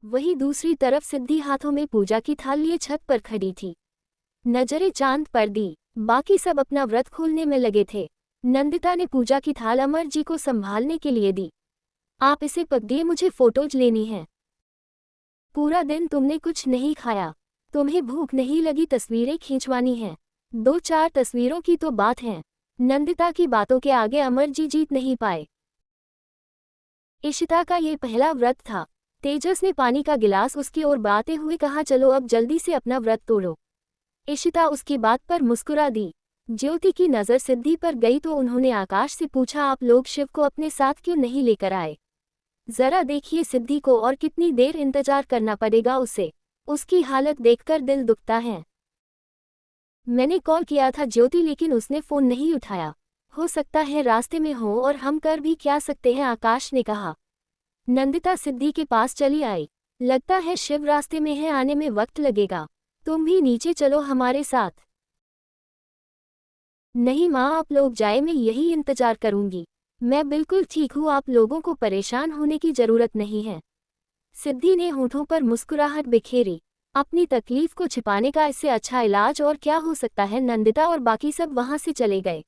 वहीं दूसरी तरफ सिद्धि हाथों में पूजा की थाल लिए छत पर खड़ी थी। नजरें चांद पर दी। बाकी सब अपना व्रत खोलने में लगे थे। नंदिता ने पूजा की थाल अमर जी को संभालने के लिए दी। आप इसे पकड़िए, मुझे फोटोज लेनी है। पूरा दिन तुमने कुछ नहीं खाया, तुम्हें भूख नहीं लगी, तस्वीरें खींचवानी हैं। 2-4 तस्वीरों की तो बात है। नंदिता की बातों के आगे अमर जी जीत नहीं पाए। इशिता का ये पहला व्रत था। तेजस ने पानी का गिलास उसकी ओर बढ़ाते हुए कहा, चलो अब जल्दी से अपना व्रत तोड़ो। इशिता उसकी बात पर मुस्कुरा दी। ज्योति की नज़र सिद्धि पर गई तो उन्होंने आकाश से पूछा, आप लोग शिव को अपने साथ क्यों नहीं लेकर आए? जरा देखिए सिद्धि को, और कितनी देर इंतजार करना पड़ेगा उसे। उसकी हालत देखकर दिल दुखता है। मैंने कॉल किया था ज्योति, लेकिन उसने फ़ोन नहीं उठाया। हो सकता है रास्ते में हो, और हम कर भी क्या सकते हैं, आकाश ने कहा। नंदिता सिद्धि के पास चली आई। लगता है शिव रास्ते में है, आने में वक्त लगेगा। तुम भी नीचे चलो हमारे साथ। नहीं माँ, आप लोग जाए, मैं यही इंतजार करूंगी। मैं बिल्कुल ठीक हूँ, आप लोगों को परेशान होने की जरूरत नहीं है। सिद्धि ने होठों पर मुस्कुराहट बिखेरी। अपनी तकलीफ को छिपाने का इससे अच्छा इलाज और क्या हो सकता है। नंदिता और बाकी सब वहां से चले गए।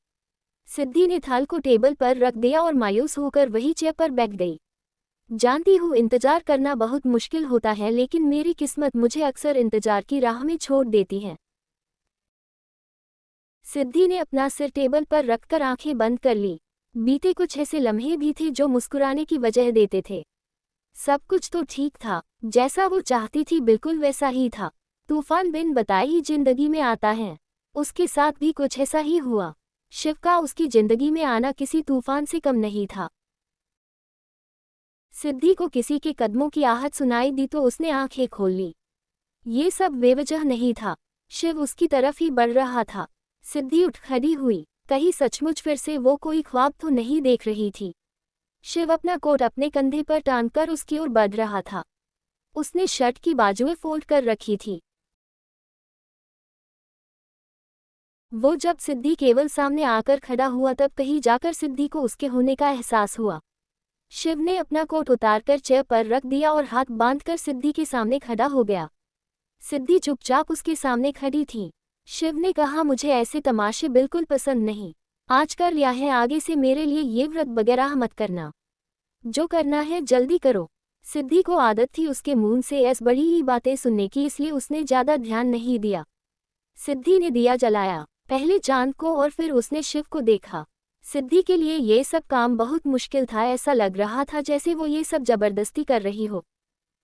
सिद्धि ने थाल को टेबल पर रख दिया और मायूस होकर वही चेयर पर बैठ गई। जानती हूँ इंतजार करना बहुत मुश्किल होता है, लेकिन मेरी किस्मत मुझे अक्सर इंतजार की राह में छोड़ देती है। सिद्धि ने अपना सिर टेबल पर रखकर आंखें बंद कर ली। बीते कुछ ऐसे लम्हे भी थे जो मुस्कुराने की वजह देते थे। सब कुछ तो ठीक था, जैसा वो चाहती थी बिल्कुल वैसा ही था। तूफान बिन बताए ही जिंदगी में आता है। उसके साथ भी कुछ ऐसा ही हुआ। शिव का उसकी जिंदगी में आना किसी तूफान से कम नहीं था। सिद्धि को किसी के कदमों की आहट सुनाई दी तो उसने आंखें खोल ली। ये सब बेवजह नहीं था, शिव उसकी तरफ ही बढ़ रहा था। सिद्धि उठ खड़ी हुई। कहीं सचमुच फिर से वो कोई ख्वाब तो नहीं देख रही थी। शिव अपना कोट अपने कंधे पर टांगकर उसकी ओर बढ़ रहा था। उसने शर्ट की बाजुएं फोल्ड कर रखी थी। वो जब सिद्धि केवल सामने आकर खड़ा हुआ तब कहीं जाकर सिद्धि को उसके होने का एहसास हुआ। शिव ने अपना कोट उतारकर चेयर पर रख दिया और हाथ बांधकर सिद्धि के सामने खड़ा हो गया। सिद्धि चुपचाप उसके सामने खड़ी थी। शिव ने कहा, मुझे ऐसे तमाशे बिल्कुल पसंद नहीं। आज कर लिया है, आगे से मेरे लिए ये व्रत वगैरह मत करना। जो करना है जल्दी करो। सिद्धि को आदत थी उसके मुंह से ऐसी बड़ी ही बातें सुनने की, इसलिए उसने ज्यादा ध्यान नहीं दिया। सिद्धि ने दिया जलाया, पहले चांद को और फिर उसने शिव को देखा। सिद्धि के लिए ये सब काम बहुत मुश्किल था। ऐसा लग रहा था जैसे वो ये सब जबरदस्ती कर रही हो।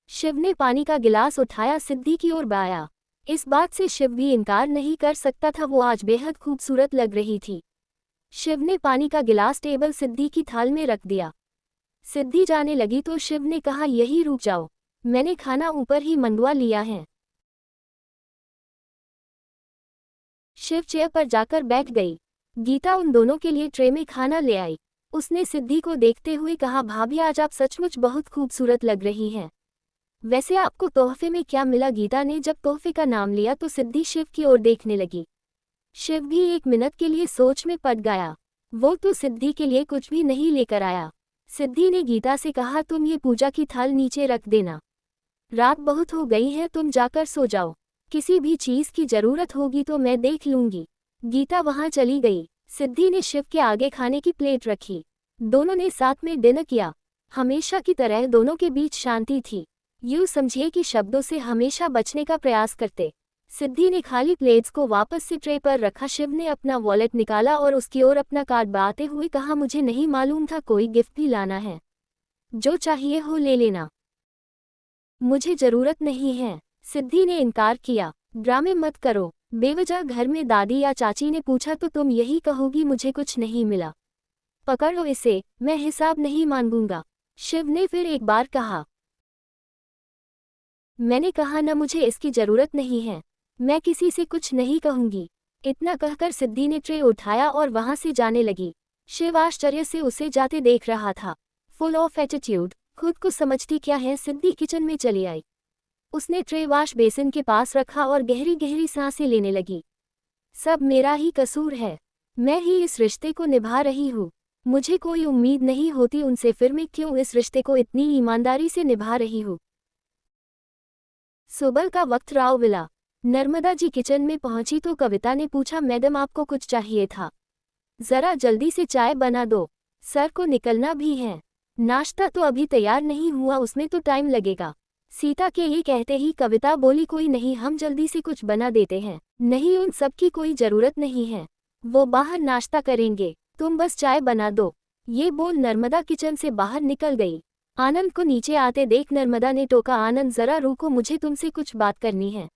शिव ने पानी का गिलास उठाया, सिद्धि की ओर बढ़ाया। इस बात से शिव भी इनकार नहीं कर सकता था, वो आज बेहद खूबसूरत लग रही थी। शिव ने पानी का गिलास टेबल सिद्धि की थाल में रख दिया। सिद्धि जाने लगी तो शिव ने कहा, यही रुक जाओ, मैंने खाना ऊपर ही मंगवा लिया है। शिव चेयर पर जाकर बैठ गई। गीता उन दोनों के लिए ट्रे में खाना ले आई। उसने सिद्धि को देखते हुए कहा, भाभी आज आप सचमुच बहुत खूबसूरत लग रही हैं। वैसे आपको तोहफे में क्या मिला? गीता ने जब तोहफे का नाम लिया तो सिद्धि शिव की ओर देखने लगी। शिव भी 1 मिनट के लिए सोच में पड़ गया। वो तो सिद्धि के लिए कुछ भी नहीं लेकर आया। सिद्धि ने गीता से कहा, तुम ये पूजा की थाल नीचे रख देना। रात बहुत हो गई है, तुम जाकर सो जाओ। किसी भी चीज की जरूरत होगी तो मैं देख लूंगी। गीता वहां चली गई। सिद्धि ने शिव के आगे खाने की प्लेट रखी। दोनों ने साथ में डिनर किया। हमेशा की तरह दोनों के बीच शांति थी। यूं समझिए कि शब्दों से हमेशा बचने का प्रयास करते। सिद्धि ने खाली प्लेट्स को वापस से ट्रे पर रखा। शिव ने अपना वॉलेट निकाला और उसकी ओर अपना कार्ड बढ़ाते हुए कहा, मुझे नहीं मालूम था कोई गिफ्ट भी लाना है। जो चाहिए हो ले लेना, मुझे जरूरत नहीं है। सिद्धि ने इनकार किया। ड्रामे मत करो। बेवजह घर में दादी या चाची ने पूछा तो तुम यही कहोगी मुझे कुछ नहीं मिला। पकड़ो इसे, मैं हिसाब नहीं मांगूंगा। शिव ने फिर एक बार कहा। मैंने कहा न, मुझे इसकी जरूरत नहीं है। मैं किसी से कुछ नहीं कहूंगी। इतना कहकर सिद्धि ने ट्रे उठाया और वहां से जाने लगी। शिव आश्चर्य से उसे जाते देख रहा था। फुल ऑफ एटीट्यूड, खुद को समझती क्या है। सिद्धि किचन में चली आई। उसने ट्रे वॉश बेसिन के पास रखा और गहरी गहरी सांसें लेने लगी। सब मेरा ही कसूर है। मैं ही इस रिश्ते को निभा रही हूँ। मुझे कोई उम्मीद नहीं होती उनसे, फिर मैं क्यों इस रिश्ते को इतनी ईमानदारी से निभा रही हूँ। सुबह का वक्त राव विला। नर्मदा जी किचन में पहुंची तो कविता ने पूछा, मैडम आपको कुछ चाहिए था? जरा जल्दी से चाय बना दो, सर को निकलना भी है। नाश्ता तो अभी तैयार नहीं हुआ, उसमें तो टाइम लगेगा। सीता के ये कहते ही कविता बोली, कोई नहीं, हम जल्दी से कुछ बना देते हैं। नहीं, उन सब की कोई जरूरत नहीं है, वो बाहर नाश्ता करेंगे, तुम बस चाय बना दो। ये बोल नर्मदा किचन से बाहर निकल गई। आनंद को नीचे आते देख नर्मदा ने टोका, आनंद जरा रुको, मुझे तुमसे कुछ बात करनी है।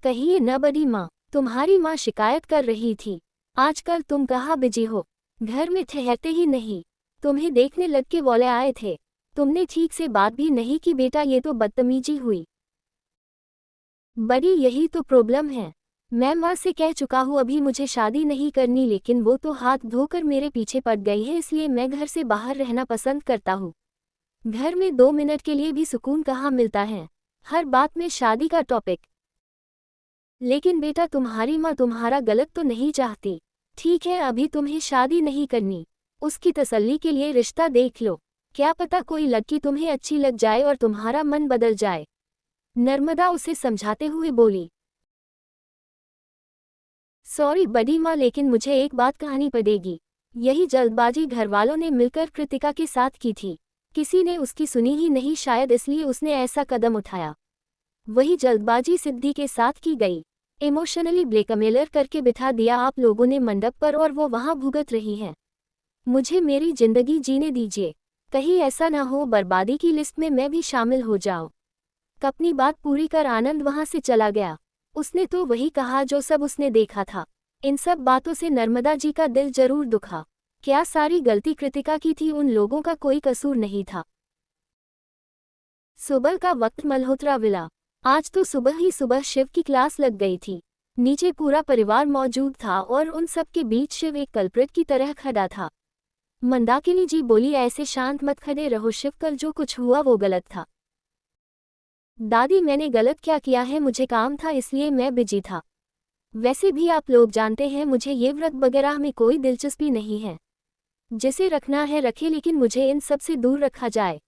कहिए न बड़ी माँ, तुम्हारी माँ शिकायत कर रही थी, आजकल तुम कहाँ बिजी हो, घर में ठहरते ही नहीं। तुम्हें देखने लग के बोले आए थे, तुमने ठीक से बात भी नहीं की। बेटा ये तो बदतमीजी हुई। बड़ी यही तो प्रॉब्लम है, मैं माँ से कह चुका हूँ अभी मुझे शादी नहीं करनी, लेकिन वो तो हाथ धोकर मेरे पीछे पड़ गई है, इसलिए मैं घर से बाहर रहना पसंद करता हूँ। घर में 2 मिनट के लिए भी सुकून कहाँ मिलता है, हर बात में शादी का टॉपिक। लेकिन बेटा तुम्हारी माँ तुम्हारा गलत तो नहीं चाहती। ठीक है, अभी तुम्हें शादी नहीं करनी, उसकी तसल्ली के लिए रिश्ता देख लो, क्या पता कोई लड़की तुम्हें अच्छी लग जाए और तुम्हारा मन बदल जाए। नर्मदा उसे समझाते हुए बोली। सॉरी बड़ी माँ, लेकिन मुझे एक बात कहनी पड़ेगी। यही जल्दबाजी घरवालों ने मिलकर कृतिका के साथ की थी, किसी ने उसकी सुनी ही नहीं, शायद इसलिए उसने ऐसा कदम उठाया। वही जल्दबाजी सिद्धि के साथ की गई, इमोशनली ब्लैकमेलर करके बिठा दिया आप लोगों ने मंडप पर, और वो वहां भुगत रही है। मुझे मेरी जिंदगी जीने दीजिए, कहीं ऐसा ना हो बर्बादी की लिस्ट में मैं भी शामिल हो जाऊं। अपनी बात पूरी कर आनंद वहां से चला गया। उसने तो वही कहा जो सब उसने देखा था। इन सब बातों से नर्मदा जी का दिल जरूर दुखा। क्या सारी गलती कृतिका की थी, उन लोगों का कोई कसूर नहीं था। सुबह का वक्त मल्होत्रा विला। आज तो सुबह ही सुबह शिव की क्लास लग गई थी। नीचे पूरा परिवार मौजूद था और उन सब के बीच शिव एक कल्प्रिट की तरह खड़ा था। मंदाकिनी जी बोली, ऐसे शांत मत खड़े रहो शिव, कल जो कुछ हुआ वो गलत था। दादी मैंने गलत क्या किया है, मुझे काम था इसलिए मैं बिजी था। वैसे भी आप लोग जानते हैं मुझे ये व्रत वगैरह में कोई दिलचस्पी नहीं है, जिसे रखना है रखे, लेकिन मुझे इन सब से दूर रखा जाए।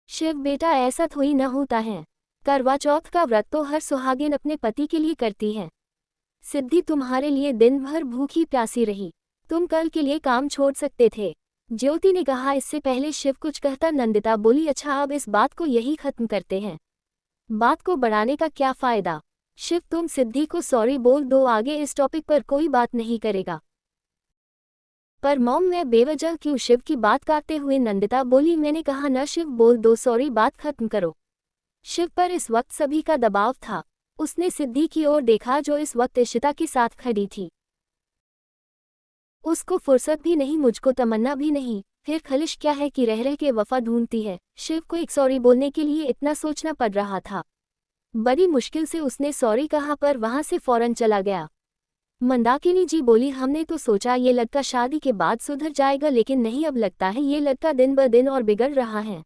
शिव बेटा ऐसा थोड़ी न होता है, करवा चौथ का व्रत तो हर सुहागिन अपने पति के लिए करती है। सिद्धि तुम्हारे लिए दिन भर भूखी प्यासी रही, तुम कल के लिए काम छोड़ सकते थे। ज्योति ने कहा। इससे पहले शिव कुछ कहता नंदिता बोली, अच्छा अब इस बात को यही खत्म करते हैं, बात को बढ़ाने का क्या फायदा। शिव तुम सिद्धि को सॉरी बोल दो, आगे इस टॉपिक पर कोई बात नहीं करेगा। पर मॉम मैं बेवजह क्यों, शिव की बात काटते हुए नंदिता बोली, मैंने कहा ना शिव बोल दो सॉरी, बात खत्म करो। शिव पर इस वक्त सभी का दबाव था। उसने सिद्धि की ओर देखा जो इस वक्त इशिता के साथ खड़ी थी। उसको फुर्सत भी नहीं, मुझको तमन्ना भी नहीं, फिर खलिश क्या है कि रह रह के वफा ढूंढती है। शिव को एक सॉरी बोलने के लिए इतना सोचना पड़ रहा था। बड़ी मुश्किल से उसने सॉरी कहा पर वहां से फौरन चला गया। मंदाकिनी जी बोली, हमने तो सोचा ये लड़का शादी के बाद सुधर जाएगा, लेकिन नहीं, अब लगता है ये लड़का दिन ब दिन और बिगड़ रहा है।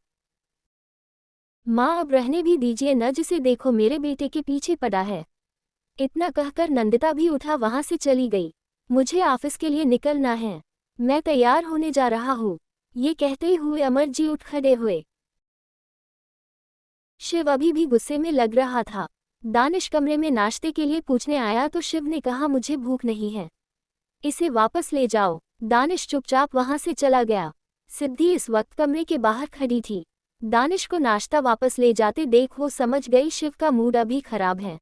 माँ अब रहने भी दीजिए न, जिसे देखो मेरे बेटे के पीछे पड़ा है। इतना कहकर नंदिता भी उठा वहां से चली गई। मुझे ऑफिस के लिए निकलना है, मैं तैयार होने जा रहा हूँ, ये कहते हुए अमर जी उठ खड़े हुए। शिव अभी भी गुस्से में लग रहा था। दानिश कमरे में नाश्ते के लिए पूछने आया तो शिव ने कहा, मुझे भूख नहीं है, इसे वापस ले जाओ। दानिश चुपचाप वहां से चला गया। सिद्धि इस वक्त कमरे के बाहर खड़ी थी। दानिश को नाश्ता वापस ले जाते देख वो समझ गई शिव का मूड अभी खराब है।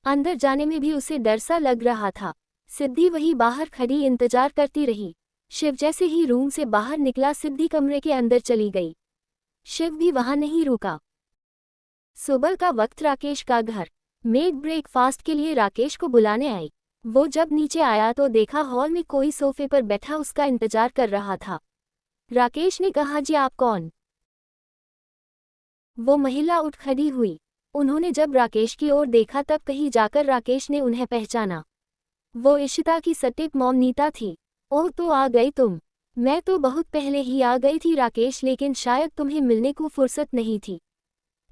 अंदर जाने में भी उसे डर सा लग रहा था। सिद्धि वही बाहर खड़ी इंतजार करती रही। शिव जैसे ही रूम से बाहर निकला सिद्धि कमरे के अंदर चली गई। शिव भी वहां नहीं रुका। सुबह का वक्त राकेश का घर। मेड ब्रेकफास्ट के लिए राकेश को बुलाने आई। वो जब नीचे आया तो देखा हॉल में कोई सोफे पर बैठा उसका इंतजार कर रहा था। राकेश ने कहा, जी आप कौन? वो महिला उठ खड़ी हुई। उन्होंने जब राकेश की ओर देखा तब कहीं जाकर राकेश ने उन्हें पहचाना। वो इशिता की सटीक मॉम नीता थी। ओह तो आ गई तुम, मैं तो बहुत पहले ही आ गई थी राकेश, लेकिन शायद तुम्हें मिलने को फुर्सत नहीं थी।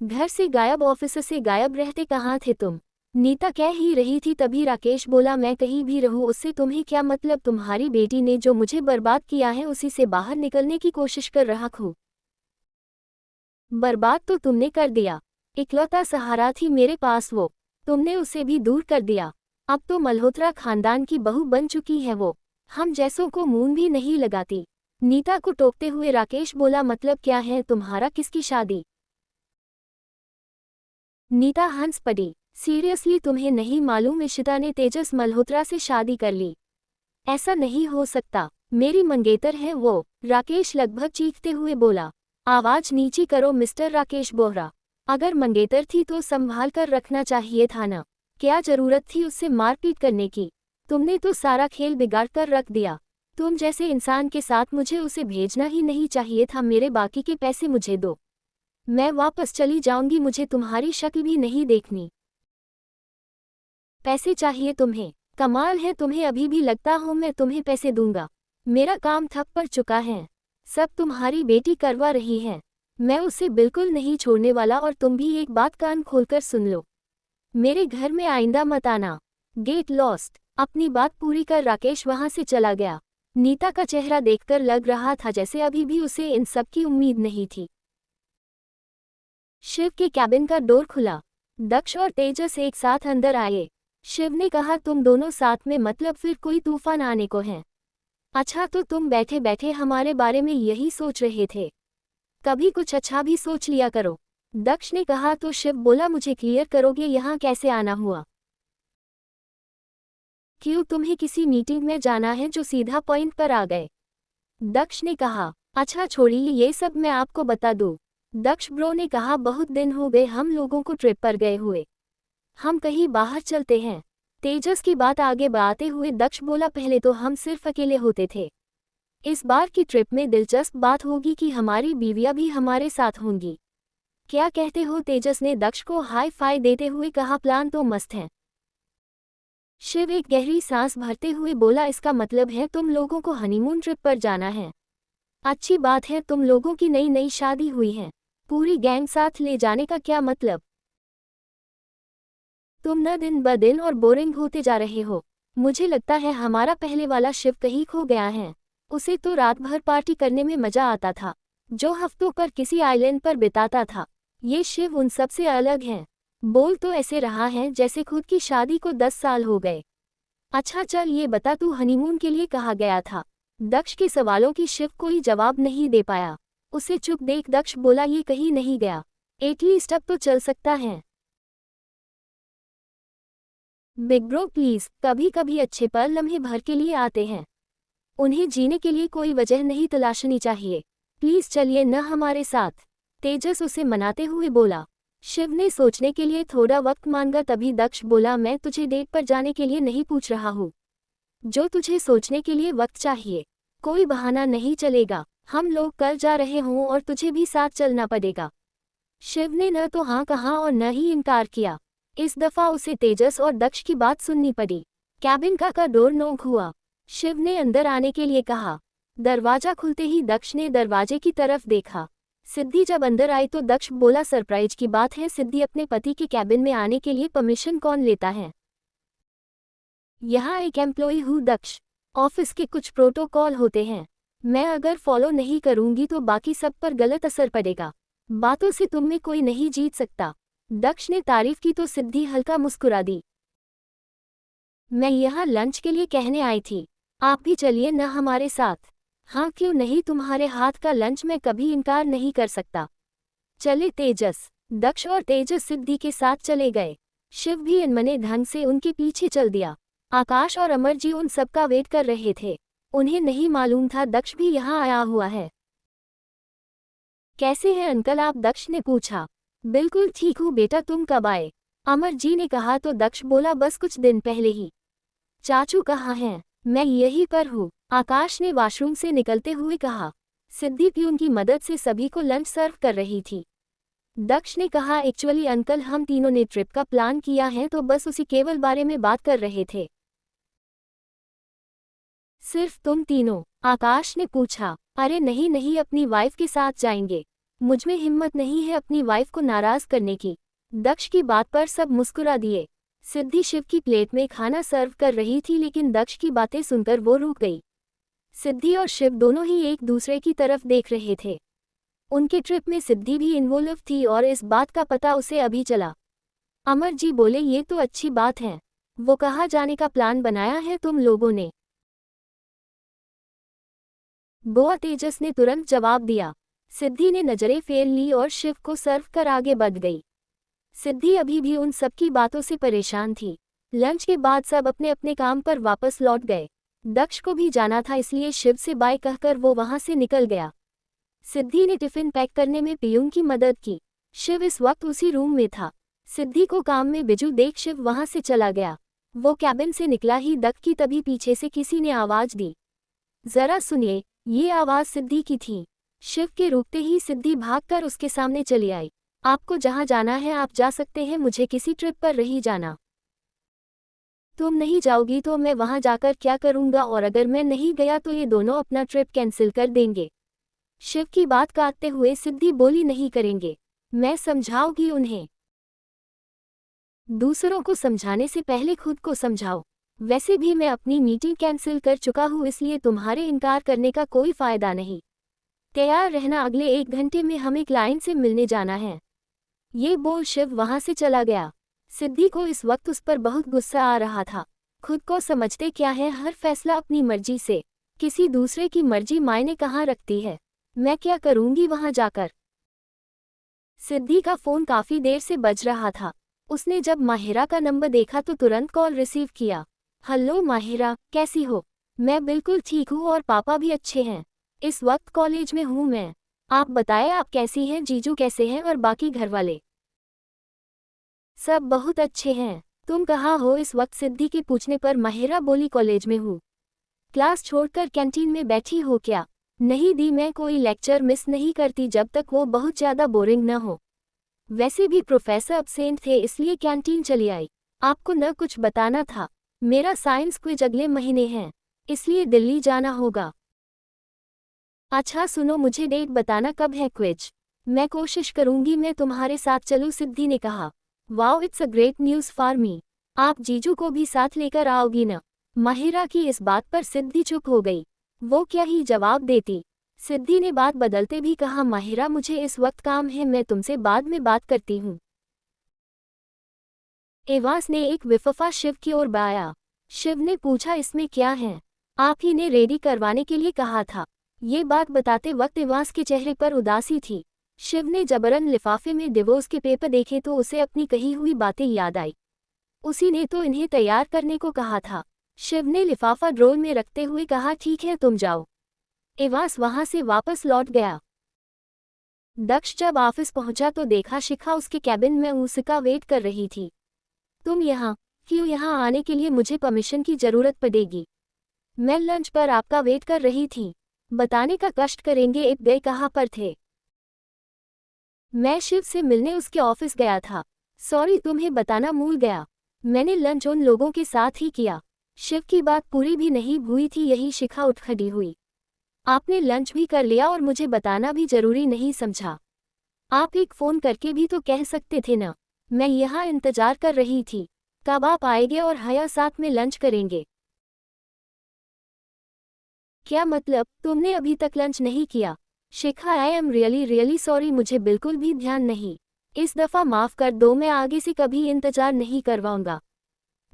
घर से गायब, ऑफिस से गायब रहते कहाँ थे तुम? नीता कह ही रही थी तभी राकेश बोला, मैं कहीं भी रहूं उससे तुम्हें क्या मतलब, तुम्हारी बेटी ने जो मुझे बर्बाद किया है उसी से बाहर निकलने की कोशिश कर रहा हूँ। बर्बाद तो तुमने कर दिया। इकलौता सहारा थी मेरे पास वो, तुमने उसे भी दूर कर दिया। अब तो मल्होत्रा खानदान की बहू बन चुकी है वो, हम जैसों को मून भी नहीं लगाती। नीता को टोकते हुए राकेश बोला, मतलब क्या है तुम्हारा, किसकी शादी? नीता हंस पड़ी। सीरियसली तुम्हें नहीं मालूम इशिता ने तेजस मल्होत्रा से शादी कर ली? ऐसा नहीं हो सकता, मेरी मंगेतर है वो, राकेश लगभग चीखते हुए बोला। आवाज नीची करो मिस्टर राकेश बोहरा, अगर मंगेतर थी तो संभाल कर रखना चाहिए था ना, क्या जरूरत थी उससे मारपीट करने की? तुमने तो सारा खेल बिगाड़ कर रख दिया। तुम जैसे इंसान के साथ मुझे उसे भेजना ही नहीं चाहिए था। मेरे बाकी के पैसे मुझे दो, मैं वापस चली जाऊंगी, मुझे तुम्हारी शक्ल भी नहीं देखनी। पैसे चाहिए तुम्हें? कमाल है, तुम्हें अभी भी लगता हो मैं तुम्हें पैसे दूंगा? मेरा काम ठप पड़ चुका है, सब तुम्हारी बेटी करवा रही है, मैं उसे बिल्कुल नहीं छोड़ने वाला। और तुम भी एक बात कान खोलकर सुन लो, मेरे घर में आइंदा मत आना। Get lost. अपनी बात पूरी कर राकेश वहां से चला गया। नीता का चेहरा देखकर लग रहा था जैसे अभी भी उसे इन सब की उम्मीद नहीं थी। शिव के कैबिन का डोर खुला। दक्ष और तेजस एक साथ अंदर आए। शिव ने कहा, तुम दोनों साथ में, मतलब फिर कोई तूफान आने को है? अच्छा, तो तुम बैठे बैठे हमारे बारे में यही सोच रहे थे? कभी कुछ अच्छा भी सोच लिया करो। दक्ष ने कहा। तो शिव बोला, मुझे क्लियर करोगे यहाँ कैसे आना हुआ? क्यों, तुम्हें किसी मीटिंग में जाना है जो सीधा पॉइंट पर आ गए? दक्ष ने कहा। अच्छा छोड़िए ये सब, मैं आपको बता दूं। दक्ष ब्रो ने कहा, बहुत दिन हो गए हम लोगों को ट्रिप पर गए हुए, हम कहीं बाहर चलते हैं। तेजस की बात आगे बढ़ाते हुए दक्ष बोला, पहले तो हम सिर्फ अकेले होते थे, इस बार की ट्रिप में दिलचस्प बात होगी कि हमारी बीवियां भी हमारे साथ होंगी। क्या कहते हो? तेजस ने दक्ष को हाई फाई देते हुए कहा। प्लान तो मस्त है। शिव एक गहरी सांस भरते हुए बोला, इसका मतलब है तुम लोगों को हनीमून ट्रिप पर जाना है? अच्छी बात है, तुम लोगों की नई नई शादी हुई है, पूरी गैंग साथ ले जाने का क्या मतलब? तुम न दिन ब दिन और बोरिंग होते जा रहे हो। मुझे लगता है हमारा पहले वाला शिव कहीं खो गया है। उसे तो रात भर पार्टी करने में मजा आता था, जो हफ्तों पर किसी आइलैंड पर बिताता था। ये शिव उन सब से अलग है। बोल तो ऐसे रहा है जैसे खुद की शादी को 10 साल हो गए। अच्छा चल ये बता, तू हनीमून के लिए कहाँ गया था? दक्ष के सवालों की शिव कोई जवाब नहीं दे पाया। उसे चुप देख दक्ष बोला, ये कहीं नहीं गया, एटलीस्ट अब तो चल सकता है। बिग ब्रो प्लीज, कभी कभी अच्छे पल लम्हे भर के लिए आते हैं, उन्हें जीने के लिए कोई वजह नहीं तलाशनी चाहिए। प्लीज चलिए न हमारे साथ। तेजस उसे मनाते हुए बोला। शिव ने सोचने के लिए थोड़ा वक्त मांगा, तभी दक्ष बोला, मैं तुझे डेट पर जाने के लिए नहीं पूछ रहा हूँ, जो तुझे सोचने के लिए वक्त चाहिए। कोई बहाना नहीं चलेगा, हम लोग कल जा रहे हों और तुझे भी साथ चलना पड़ेगा। शिव ने न तो हाँ कहा और न ही इनकार किया। इस दफा उसे तेजस और दक्ष की बात सुननी पड़ी। कैबिन का डोर नॉक हुआ। शिव ने अंदर आने के लिए कहा। दरवाजा खुलते ही दक्ष ने दरवाजे की तरफ देखा। सिद्धि जब अंदर आई तो दक्ष बोला, सरप्राइज की बात है, सिद्धि अपने पति के कैबिन में आने के लिए परमिशन कौन लेता है? यहाँ एक एम्प्लॉय हूँ दक्ष, ऑफिस के कुछ प्रोटोकॉल होते हैं, मैं अगर फॉलो नहीं करूँगी तो बाकी सब पर गलत असर पड़ेगा। बातों से तुम में कोई नहीं जीत सकता। दक्ष ने तारीफ की तो सिद्धि हल्का मुस्कुरा दी। मैं यहाँ लंच के लिए कहने आई थी, आप भी चलिए न हमारे साथ। हाँ क्यों नहीं, तुम्हारे हाथ का लंच मैं कभी इनकार नहीं कर सकता। चले तेजस। दक्ष और तेजस सिद्धि के साथ चले गए। शिव भी अनमने ढंग से उनके पीछे चल दिया। आकाश और अमर जी उन सबका वेट कर रहे थे। उन्हें नहीं मालूम था दक्ष भी यहाँ आया हुआ है। कैसे हैं अंकल आप? दक्ष ने पूछा। बिल्कुल ठीक हूँ बेटा, तुम कब आए? अमर जी ने कहा तो दक्ष बोला, बस कुछ दिन पहले ही। चाचू कहाँ हैं? मैं यहीं पर हूँ, आकाश ने वॉशरूम से निकलते हुए कहा। सिद्धि प्यून की मदद से सभी को लंच सर्व कर रही थी। दक्ष ने कहा, एक्चुअली अंकल हम तीनों ने ट्रिप का प्लान किया है तो बस उसी केवल बारे में बात कर रहे थे। सिर्फ तुम तीनों? आकाश ने पूछा। अरे नहीं नहीं, अपनी वाइफ के साथ जाएंगे, मुझमें हिम्मत नहीं है अपनी वाइफ को नाराज करने की। दक्ष की बात पर सब मुस्कुरा दिए। सिद्धि शिव की प्लेट में खाना सर्व कर रही थी लेकिन दक्ष की बातें सुनकर वो रुक गई। सिद्धि और शिव दोनों ही एक दूसरे की तरफ देख रहे थे। उनके ट्रिप में सिद्धि भी इन्वॉल्व थी और इस बात का पता उसे अभी चला। अमर जी बोले, ये तो अच्छी बात है। वो कहाँ जाने का प्लान बनाया है तुम लोगों ने? बुआ तेजस ने तुरंत जवाब दिया। सिद्धि ने नजरें फेर ली और शिव को सर्व कर आगे बढ़ गई। सिद्धि अभी भी उन सबकी बातों से परेशान थी। लंच के बाद सब अपने अपने काम पर वापस लौट गए। दक्ष को भी जाना था, इसलिए शिव से बाय कहकर वो वहां से निकल गया। सिद्धि ने टिफिन पैक करने में पियून की मदद की। शिव इस वक्त उसी रूम में था। सिद्धि को काम में बिजू देख शिव वहां से चला गया। वो कैबिन से निकला ही दक्ष की तभी पीछे से किसी ने आवाज दी। जरा सुनिए, ये आवाज सिद्धि की थी। शिव के रुकते ही सिद्धि भागकर उसके सामने चली आई। आपको जहां जाना है आप जा सकते हैं, मुझे किसी ट्रिप पर नहीं जाना। तुम नहीं जाओगी तो मैं वहां जाकर क्या करूंगा, और अगर मैं नहीं गया तो ये दोनों अपना ट्रिप कैंसिल कर देंगे। शिव की बात काटते हुए सिद्धि बोली, नहीं करेंगे, मैं समझाऊंगी उन्हें। दूसरों को समझाने से पहले खुद को समझाओ। वैसे भी मैं अपनी मीटिंग कैंसिल कर चुका हूँ, इसलिए तुम्हारे इनकार करने का कोई फायदा नहीं। तैयार रहना, अगले 1 घंटे में हमें क्लाइंट से मिलने जाना है। ये बोल शिव वहां से चला गया। सिद्धि को इस वक्त उस पर बहुत गुस्सा आ रहा था। खुद को समझते क्या है, हर फैसला अपनी मर्जी से। किसी दूसरे की मर्जी मायने कहाँ रखती है। मैं क्या करूंगी वहां जाकर। सिद्धि का फोन काफी देर से बज रहा था। उसने जब माहिरा का नंबर देखा तो तुरंत कॉल रिसीव किया। हेलो माहिरा, कैसी हो? मैं बिल्कुल ठीक हूँ और पापा भी अच्छे हैं। इस वक्त कॉलेज में हूँ मैं। आप बताएं, आप कैसी हैं? जीजू कैसे हैं और बाकी घर वाले? सब बहुत अच्छे हैं। तुम कहाँ हो इस वक्त? सिद्धि के पूछने पर माहिरा बोली, कॉलेज में हूँ। क्लास छोड़कर कैंटीन में बैठी हो क्या? नहीं दी, मैं कोई लेक्चर मिस नहीं करती जब तक वो बहुत ज़्यादा बोरिंग न हो। वैसे भी प्रोफेसर अब्सेंट थे, इसलिए कैंटीन चली आई। आपको न कुछ बताना था, मेरा साइंस क्विज अगले महीने है, इसलिए दिल्ली जाना होगा। अच्छा सुनो, मुझे डेट बताना, कब है क्विज? मैं कोशिश करूंगी मैं तुम्हारे साथ चलूं, सिद्धि ने कहा। Wow, it's a great news for me. आप जीजू को भी साथ लेकर आओगी न? माहिरा की इस बात पर सिद्धि चुप हो गई। वो क्या ही जवाब देती। सिद्धि ने बात बदलते भी कहा, माहिरा मुझे इस वक्त काम है, मैं तुमसे बाद में बात करती हूँ। एवास ने एक विफफा शिव की ओर बढ़ाया। शिव ने पूछा, इसमें क्या है? आप ही ने रेडी करवाने के लिए कहा था। ये बात बताते वक्त एवास के चेहरे पर उदासी थी। शिव ने जबरन लिफाफे में डिवोर्स के पेपर देखे तो उसे अपनी कही हुई बातें याद आई। उसी ने तो इन्हें तैयार करने को कहा था। शिव ने लिफाफा ड्रोर में रखते हुए कहा, ठीक है तुम जाओ। एवास वहां से वापस लौट गया। दक्ष जब ऑफिस पहुंचा तो देखा शिखा उसके कैबिन में उसका वेट कर रही थी। तुम यहाँ क्यों? यहाँ आने के लिए मुझे परमिशन की जरूरत पड़ेगी। मैं लंच पर आपका वेट कर रही थी। बताने का कष्ट करेंगे, एक गए कहाँ पर थे? मैं शिव से मिलने उसके ऑफिस गया था। सॉरी, तुम्हें बताना भूल गया। मैंने लंच उन लोगों के साथ ही किया। शिव की बात पूरी भी नहीं हुई थी, यही शिखा उठ खड़ी हुई। आपने लंच भी कर लिया और मुझे बताना भी जरूरी नहीं समझा? आप एक फ़ोन करके भी तो कह सकते थे ना। मैं यहाँ इंतजार कर रही थी, कब आप आएंगे और हया साथ में लंच करेंगे। क्या मतलब, तुमने अभी तक लंच नहीं किया? शिखा, आई एम रियली सॉरी, मुझे बिल्कुल भी ध्यान नहीं। इस दफ़ा माफ़ कर दो, मैं आगे से कभी इंतजार नहीं करवाऊंगा।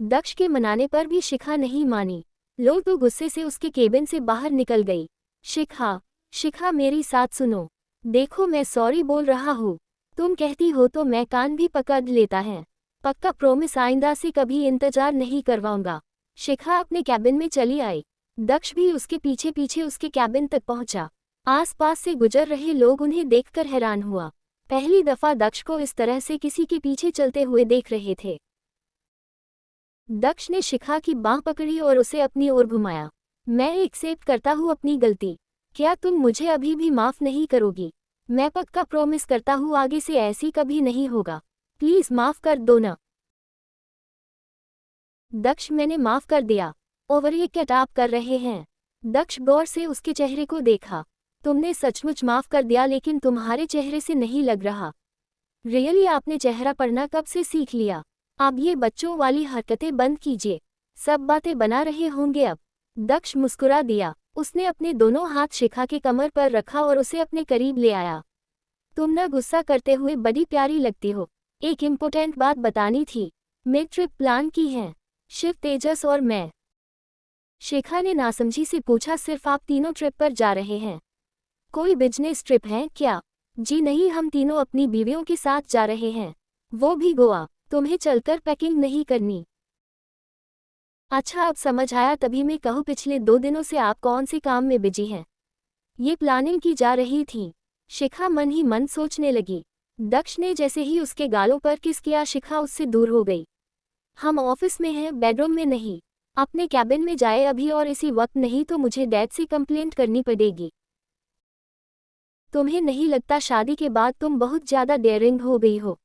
दक्ष के मनाने पर भी शिखा नहीं मानी। लो तो गुस्से से उसके केबिन से बाहर निकल गई। शिखा मेरी साथ सुनो। देखो मैं सॉरी बोल रहा हूँ। तुम कहती हो तो मैं कान भी पकड़ लेता है। पक्का प्रॉमिस, आइंदा से कभी इंतजार नहीं करवाऊंगा। शिखा अपने कैबिन में चली आई। दक्ष भी उसके पीछे पीछे उसके कैबिन तक पहुंचा। आसपास से गुजर रहे लोग उन्हें देखकर हैरान हुआ। पहली दफा दक्ष को इस तरह से किसी के पीछे चलते हुए देख रहे थे। दक्ष ने शिखा की बांह पकड़ी और उसे अपनी ओर घुमाया। मैं एक्सेप्ट करता हूँ अपनी गलती। क्या तुम मुझे अभी भी माफ नहीं करोगी? मैं पक्का प्रॉमिस करता हूँ आगे से ऐसी कभी नहीं होगा। प्लीज माफ कर दो ना। दक्ष, मैंने माफ कर दिया। ओवर ये क्या आप कर रहे हैं? दक्ष गौर से उसके चेहरे को देखा। तुमने सचमुच माफ कर दिया, लेकिन तुम्हारे चेहरे से नहीं लग रहा। रियली आपने चेहरा पढ़ना कब से सीख लिया? अब ये बच्चों वाली हरकतें बंद कीजिए। सब बातें बना रहे होंगे अब। दक्ष मुस्कुरा दिया। उसने अपने दोनों हाथ शिखा के कमर पर रखा और उसे अपने करीब ले आया। तुम न गुस्सा करते हुए बड़ी प्यारी लगती हो। एक इम्पोर्टेंट बात बतानी थी। मैं ट्रिप प्लान की है, शिव, तेजस और मैं। शिखा ने नासमझी से पूछा, सिर्फ आप तीनों ट्रिप पर जा रहे हैं? कोई बिजनेस ट्रिप है क्या? जी नहीं, हम तीनों अपनी बीवियों के साथ जा रहे हैं, वो भी गोवा। तुम्हें चलकर पैकिंग नहीं करनी? अच्छा, अब समझ आया, तभी मैं कहूँ पिछले 2 दिनों से आप कौन से काम में बिजी हैं? ये प्लानिंग की जा रही थी। शिखा मन ही मन सोचने लगी। दक्ष ने जैसे ही उसके गालों पर किस किया, शिखा उससे दूर हो गई। हम ऑफिस में हैं, बेडरूम में नहीं। अपने कैबिन में जाए अभी, और इसी वक्त, नहीं तो मुझे डैड से कंप्लेंट करनी पड़ेगी। तुम्हें नहीं लगता शादी के बाद तुम बहुत ज्यादा डेयरिंग हो गई हो?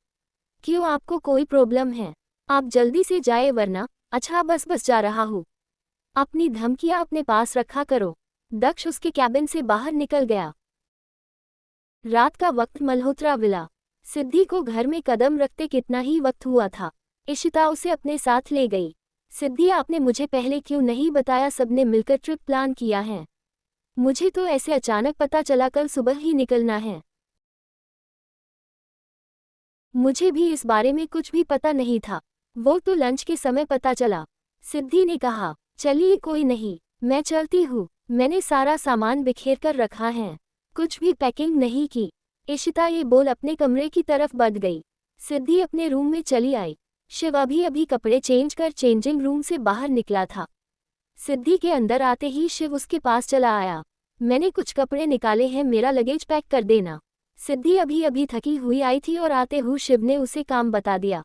क्यों, आपको कोई प्रॉब्लम है? आप जल्दी से जाए वरना। अच्छा, बस जा रहा हूँ। अपनी धमकियां अपने पास रखा करो। दक्ष उसके कैबिन से बाहर निकल गया। रात का वक्त मल्होत्रा विला। सिद्धि को घर में कदम रखते कितना ही वक्त हुआ था। इशिता उसे अपने साथ ले गई। सिद्धि, आपने मुझे पहले क्यों नहीं बताया? सबने मिलकर ट्रिप प्लान किया है। मुझे तो ऐसे अचानक पता चला, कल सुबह ही निकलना है। मुझे भी इस बारे में कुछ भी पता नहीं था, वो तो लंच के समय पता चला। सिद्धि ने कहा, चलिए कोई नहीं, मैं चलती हूँ। मैंने सारा सामान बिखेर कर रखा है, कुछ भी पैकिंग नहीं की। इशिता ये बोल अपने कमरे की तरफ बढ़ गई। सिद्धि अपने रूम में चली आई। शिव अभी अभी कपड़े चेंज कर चेंजिंग रूम से बाहर निकला था। सिद्धि के अंदर आते ही शिव उसके पास चला आया। मैंने कुछ कपड़े निकाले हैं, मेरा लगेज पैक कर देना। सिद्धि अभी अभी थकी हुई आई थी और आते हुए शिव ने उसे काम बता दिया।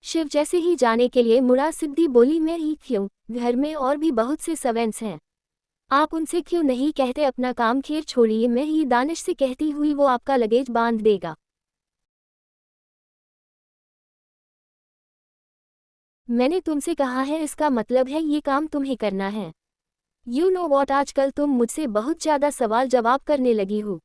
शिव जैसे ही जाने के लिए मुड़ा, सिद्धि बोली, मैं ही क्यों, घर में और भी बहुत से सर्वेंट्स हैं, आप उनसे क्यों नहीं कहते? अपना काम खैर छोड़िए, मैं ही दानिश से कहती हुई, वो आपका लगेज बांध देगा। मैंने तुमसे कहा है, इसका मतलब है ये काम तुम्हें करना है। यू नो वॉट, आजकल तुम मुझसे बहुत ज़्यादा सवाल जवाब करने लगी हो।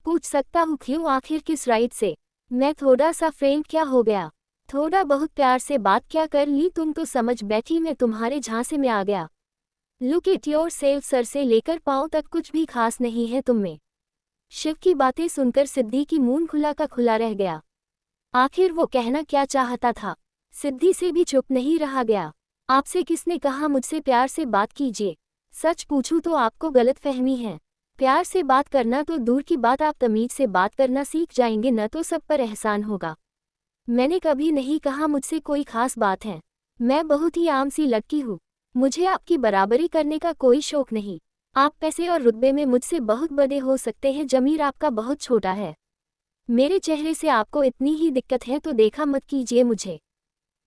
पूछ सकता हूँ क्यों, आखिर किस राइट से? मैं थोड़ा सा फ्रेंड क्या हो गया? थोड़ा बहुत प्यार से बात क्या कर ली? तुम तो समझ बैठी मैं तुम्हारे झांसे में आ गया। Look at your self, sir से लेकर पांव तक कुछ भी खास नहीं है तुम में। शिव की बातें सुनकर सिद्धि की मुंह खुला का खुला रह गया। आखिर वो कहना क्या चाहता था? सिद्धि से भी चुप नहीं रहा गया। आपसे किसने कहा मुझसे प्यार से बात कीजिए? सच पूछूं तो आपको गलतफहमी है। प्यार से बात करना तो दूर की बात, आप तमीज से बात करना सीख जाएंगे न तो सब पर एहसान होगा। मैंने कभी नहीं कहा मुझसे कोई खास बात है। मैं बहुत ही आम सी लड़की हूँ, मुझे आपकी बराबरी करने का कोई शौक नहीं। आप पैसे और रुतबे में मुझसे बहुत बड़े हो सकते हैं, ज़मीर आपका बहुत छोटा है। मेरे चेहरे से आपको इतनी ही दिक्कत है तो देखा मत कीजिए मुझे।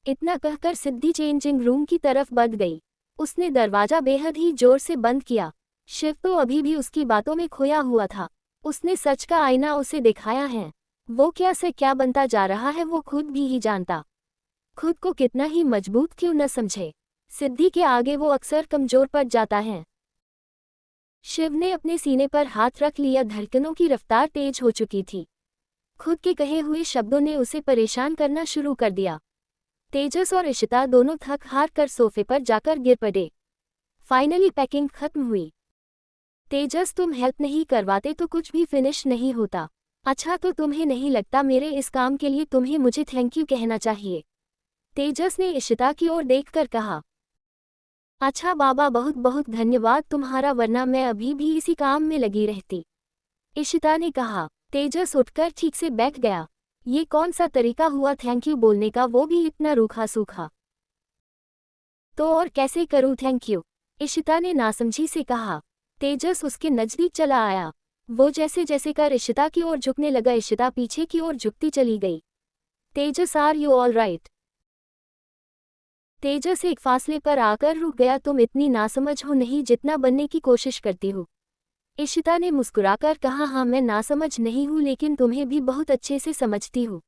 इतना कहकर सिद्धि चेंजिंग रूम की तरफ बढ़ गई। उसने दरवाजा बेहद ही जोर से बंद किया। शिव तो अभी भी उसकी बातों में खोया हुआ था। उसने सच का आईना उसे दिखाया है। वो क्या से क्या बनता जा रहा है वो खुद भी ही जानता। खुद को कितना ही मजबूत क्यों न समझे, सिद्धि के आगे वो अक्सर कमजोर पड़ जाता है। शिव ने अपने सीने पर हाथ रख लिया, धड़कनों की रफ्तार तेज हो चुकी थी। खुद के कहे हुए शब्दों ने उसे परेशान करना शुरू कर दिया। तेजस और इशिता दोनों थक हार कर सोफे पर जाकर गिर पड़े। फाइनली पैकिंग खत्म हुई। तेजस, तुम हेल्प नहीं करवाते तो कुछ भी फिनिश नहीं होता। अच्छा, तो तुम्हें नहीं लगता मेरे इस काम के लिए तुम्हें मुझे थैंक यू कहना चाहिए? तेजस ने इशिता की ओर देखकर कहा। अच्छा बाबा, बहुत बहुत धन्यवाद तुम्हारा, वरना मैं अभी भी इसी काम में लगी रहती, इशिता ने कहा। तेजस उठकर ठीक से बैठ गया। ये कौन सा तरीका हुआ थैंक यू बोलने का, वो भी इतना रूखा सूखा। तो और कैसे करूं थैंक यू? इशिता ने नासमझी से कहा। तेजस उसके नजदीक चला आया। वो जैसे जैसे कर इशिता की ओर झुकने लगा, इशिता पीछे की ओर झुकती चली गई। तेजस, आर यू ऑल राइट? तेजस एक फासले पर आकर रुक गया। तुम इतनी नासमझ हो नहीं जितना बनने की कोशिश करती हो, इशिता ने मुस्कुराकर कहा। हाँ, मैं नासमझ नहीं हूँ, लेकिन तुम्हें भी बहुत अच्छे से समझती हूँ।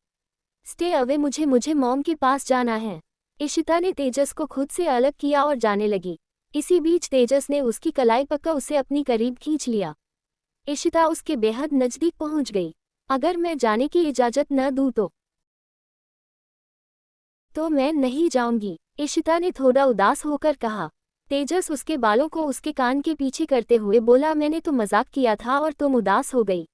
स्टे अवे, मुझे मॉम के पास जाना है। इशिता ने तेजस को खुद से अलग किया और जाने लगी। इसी बीच तेजस ने उसकी कलाई पकड़ उसे अपनी करीब खींच लिया। इशिता उसके बेहद नजदीक पहुंच गई। अगर मैं जाने की इजाजत न दूं तो मैं नहीं जाऊंगी, इशिता ने थोड़ा उदास होकर कहा। तेजस उसके बालों को उसके कान के पीछे करते हुए बोला, मैंने तो मजाक किया था और तुम उदास हो गई।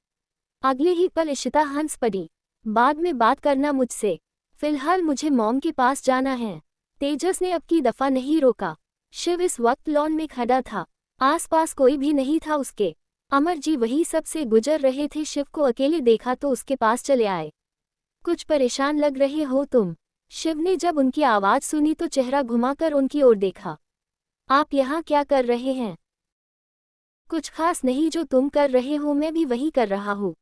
अगले ही पल इशिता हंस पड़ी। बाद में बात करना मुझसे, फिलहाल मुझे मॉम के पास जाना है। तेजस ने अब की दफा नहीं रोका। शिव इस वक्त लॉन में खड़ा था। आसपास कोई भी नहीं था उसके। अमर जी वही सबसे गुजर रहे थे। शिव को अकेले देखा तो उसके पास चले आए। कुछ परेशान लग रहे हो तुम? शिव ने जब उनकी आवाज सुनी तो चेहरा घुमाकर उनकी ओर देखा। आप यहाँ क्या कर रहे हैं? कुछ खास नहीं, जो तुम कर रहे हो मैं भी वही कर रहा हूँ।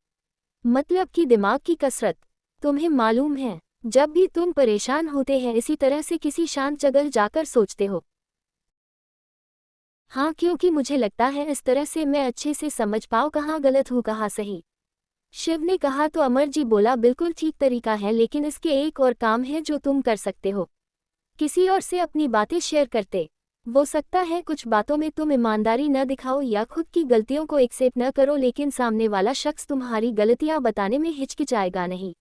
मतलब कि दिमाग की कसरत। तुम्हें मालूम है, जब भी तुम परेशान होते हैं इसी तरह से किसी शांत जगह जाकर सोचते हो। हाँ, क्योंकि मुझे लगता है इस तरह से मैं अच्छे से समझ पाऊँ कहाँ गलत हूँ कहाँ सही। शिव ने कहा तो अमर जी बोला, बिल्कुल ठीक तरीका है, लेकिन इसके एक और काम है जो तुम कर सकते हो। किसी और से अपनी बातें शेयर करते। वो सकता है कुछ बातों में तुम ईमानदारी न दिखाओ या खुद की गलतियों को एक्सेप्ट न करो, लेकिन सामने वाला शख्स तुम्हारी गलतियां बताने में हिचकिचाएगा नहीं।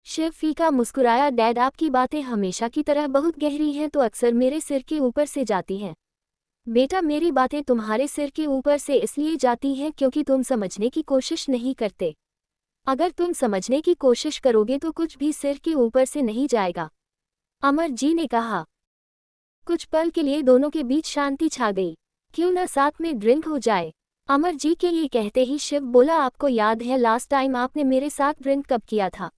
शिव फीका मुस्कुराया। डैड, आपकी बातें हमेशा की तरह बहुत गहरी हैं तो अक्सर मेरे सिर के ऊपर से जाती हैं। बेटा, मेरी बातें तुम्हारे सिर के ऊपर से इसलिए जाती हैं क्योंकि तुम समझने की कोशिश नहीं करते। अगर तुम समझने की कोशिश करोगे तो कुछ भी सिर के ऊपर से नहीं जाएगा, अमर जी ने कहा। कुछ पल के लिए दोनों के बीच शांति छा गई। क्यों न साथ में ड्रिंक हो जाए? अमर जी के ये कहते ही शिव बोला, आपको याद है लास्ट टाइम आपने मेरे साथ ड्रिंक कब किया था?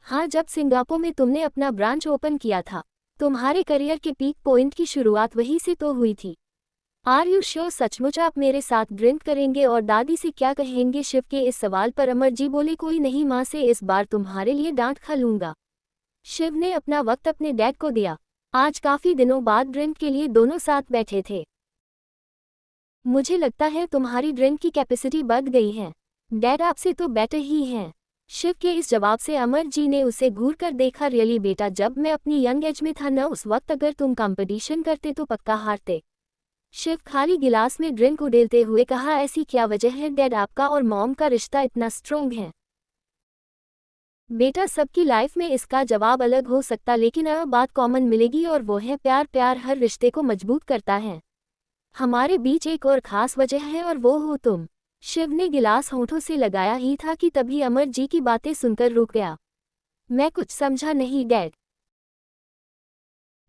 हाँ, जब सिंगापुर में तुमने अपना ब्रांच ओपन किया था। तुम्हारे करियर के पीक पॉइंट की शुरुआत वहीं से तो हुई थी। आर यू श्योर सचमुच आप मेरे साथ ड्रिंक करेंगे और दादी से क्या कहेंगे? शिव के इस सवाल पर अमर जी बोले, कोई नहीं माँ से इस बार तुम्हारे लिए डांट खा लूंगा। शिव ने अपना वक्त अपने डैड को दिया। आज काफी दिनों बाद ड्रिंक के लिए दोनों साथ बैठे थे। मुझे लगता है तुम्हारी ड्रिंक की कैपेसिटी बढ़ गई है। डैड आपसे तो बेटर ही हैं। शिव के इस जवाब से अमर जी ने उसे घूर कर देखा। रियली बेटा, जब मैं अपनी यंग एज में था न, उस वक्त अगर तुम कंपटीशन करते तो पक्का हारते। शिव खाली गिलास में ड्रिंक उड़ेलते हुए कहा, ऐसी क्या वजह है डैड, आपका और मॉम का रिश्ता इतना स्ट्रोंग है? बेटा, सबकी लाइफ में इसका जवाब अलग हो सकता, लेकिन अब बात कॉमन मिलेगी और वो है प्यार। प्यार हर रिश्ते को मजबूत करता है। हमारे बीच एक और खास वजह है और वो हो तुम। शिव ने गिलास होंठों से लगाया ही था कि तभी अमर जी की बातें सुनकर रुक गया। मैं कुछ समझा नहीं डैड।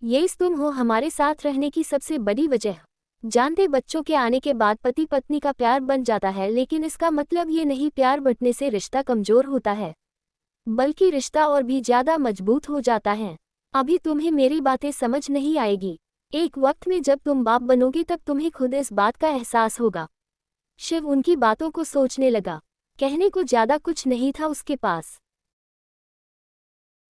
ये तुम हो हमारे साथ रहने की सबसे बड़ी वजह। जानते, बच्चों के आने के बाद पति पत्नी का प्यार बन जाता है, लेकिन इसका मतलब ये नहीं प्यार बंटने से रिश्ता कमजोर होता है, बल्कि रिश्ता और भी ज्यादा मजबूत हो जाता है। अभी तुम्हें मेरी बातें समझ नहीं आएगी। एक वक्त में जब तुम बाप बनोगे तब तुम्हें खुद इस बात का एहसास होगा। शिव उनकी बातों को सोचने लगा। कहने को ज्यादा कुछ नहीं था उसके पास।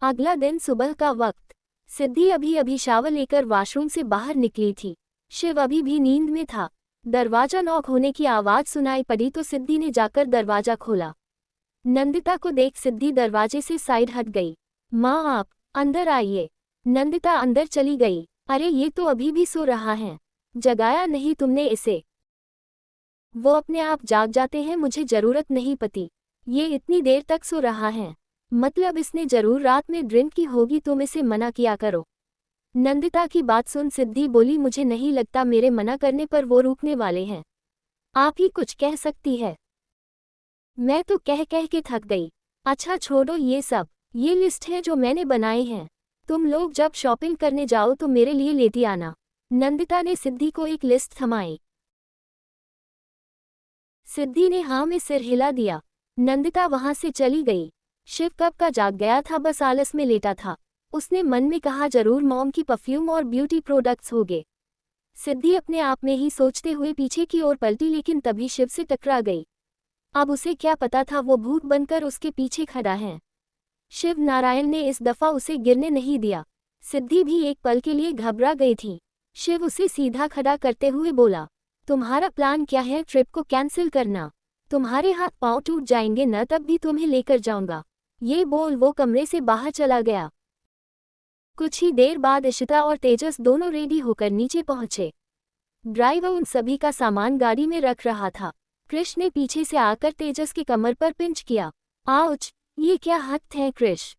अगला दिन सुबह का वक्त। सिद्धि अभी अभी शावर लेकर वॉशरूम से बाहर निकली थी। शिव अभी भी नींद में था। दरवाजा नॉक होने की आवाज सुनाई पड़ी तो सिद्धि ने जाकर दरवाजा खोला। नंदिता को देख सिद्धि दरवाजे से साइड हट गई। माँ, आप अंदर आइए। नंदिता अंदर चली गई। अरे, ये तो अभी भी सो रहा है। जगाया नहीं तुमने इसे? वो अपने आप जाग जाते हैं, मुझे जरूरत नहीं पति। ये इतनी देर तक सो रहा है, मतलब इसने जरूर रात में ड्रिंक की होगी, तुम इसे मना किया करो। नंदिता की बात सुन सिद्धि बोली, मुझे नहीं लगता मेरे मना करने पर वो रुकने वाले हैं। आप ही कुछ कह सकती है। मैं तो कह कह के थक गई। अच्छा छोड़ो ये सब, ये लिस्ट है जो मैंने बनाई है। तुम लोग जब शॉपिंग करने जाओ तो मेरे लिए लेती आना। नंदिता ने सिद्धि को एक लिस्ट थमाई। सिद्धि ने हाँ में सिर हिला दिया। नंदिता वहां से चली गई। शिव कब का जाग गया था, बस आलस में लेटा था। उसने मन में कहा, जरूर मॉम की परफ्यूम और ब्यूटी प्रोडक्ट्स होंगे। सिद्धि अपने आप में ही सोचते हुए पीछे की ओर पलटी, लेकिन तभी शिव से टकरा गई। अब उसे क्या पता था वो भूत बनकर उसके पीछे खड़ा है। शिव नारायण ने इस दफा उसे गिरने नहीं दिया। सिद्धि भी एक पल के लिए घबरा गई थी। शिव उसे सीधा खड़ा करते हुए बोला, तुम्हारा प्लान क्या है? ट्रिप को कैंसिल करना? तुम्हारे हाथ पांव टूट जाएंगे न, तब भी तुम्हें लेकर जाऊंगा। ये बोल वो कमरे से बाहर चला गया। कुछ ही देर बाद इशिता और तेजस दोनों रेडी होकर नीचे पहुंचे। ड्राइवर उन सभी का सामान गाड़ी में रख रहा था। कृष ने पीछे से आकर तेजस की कमर पर पिंच किया। आउच, ये क्या हद है कृष?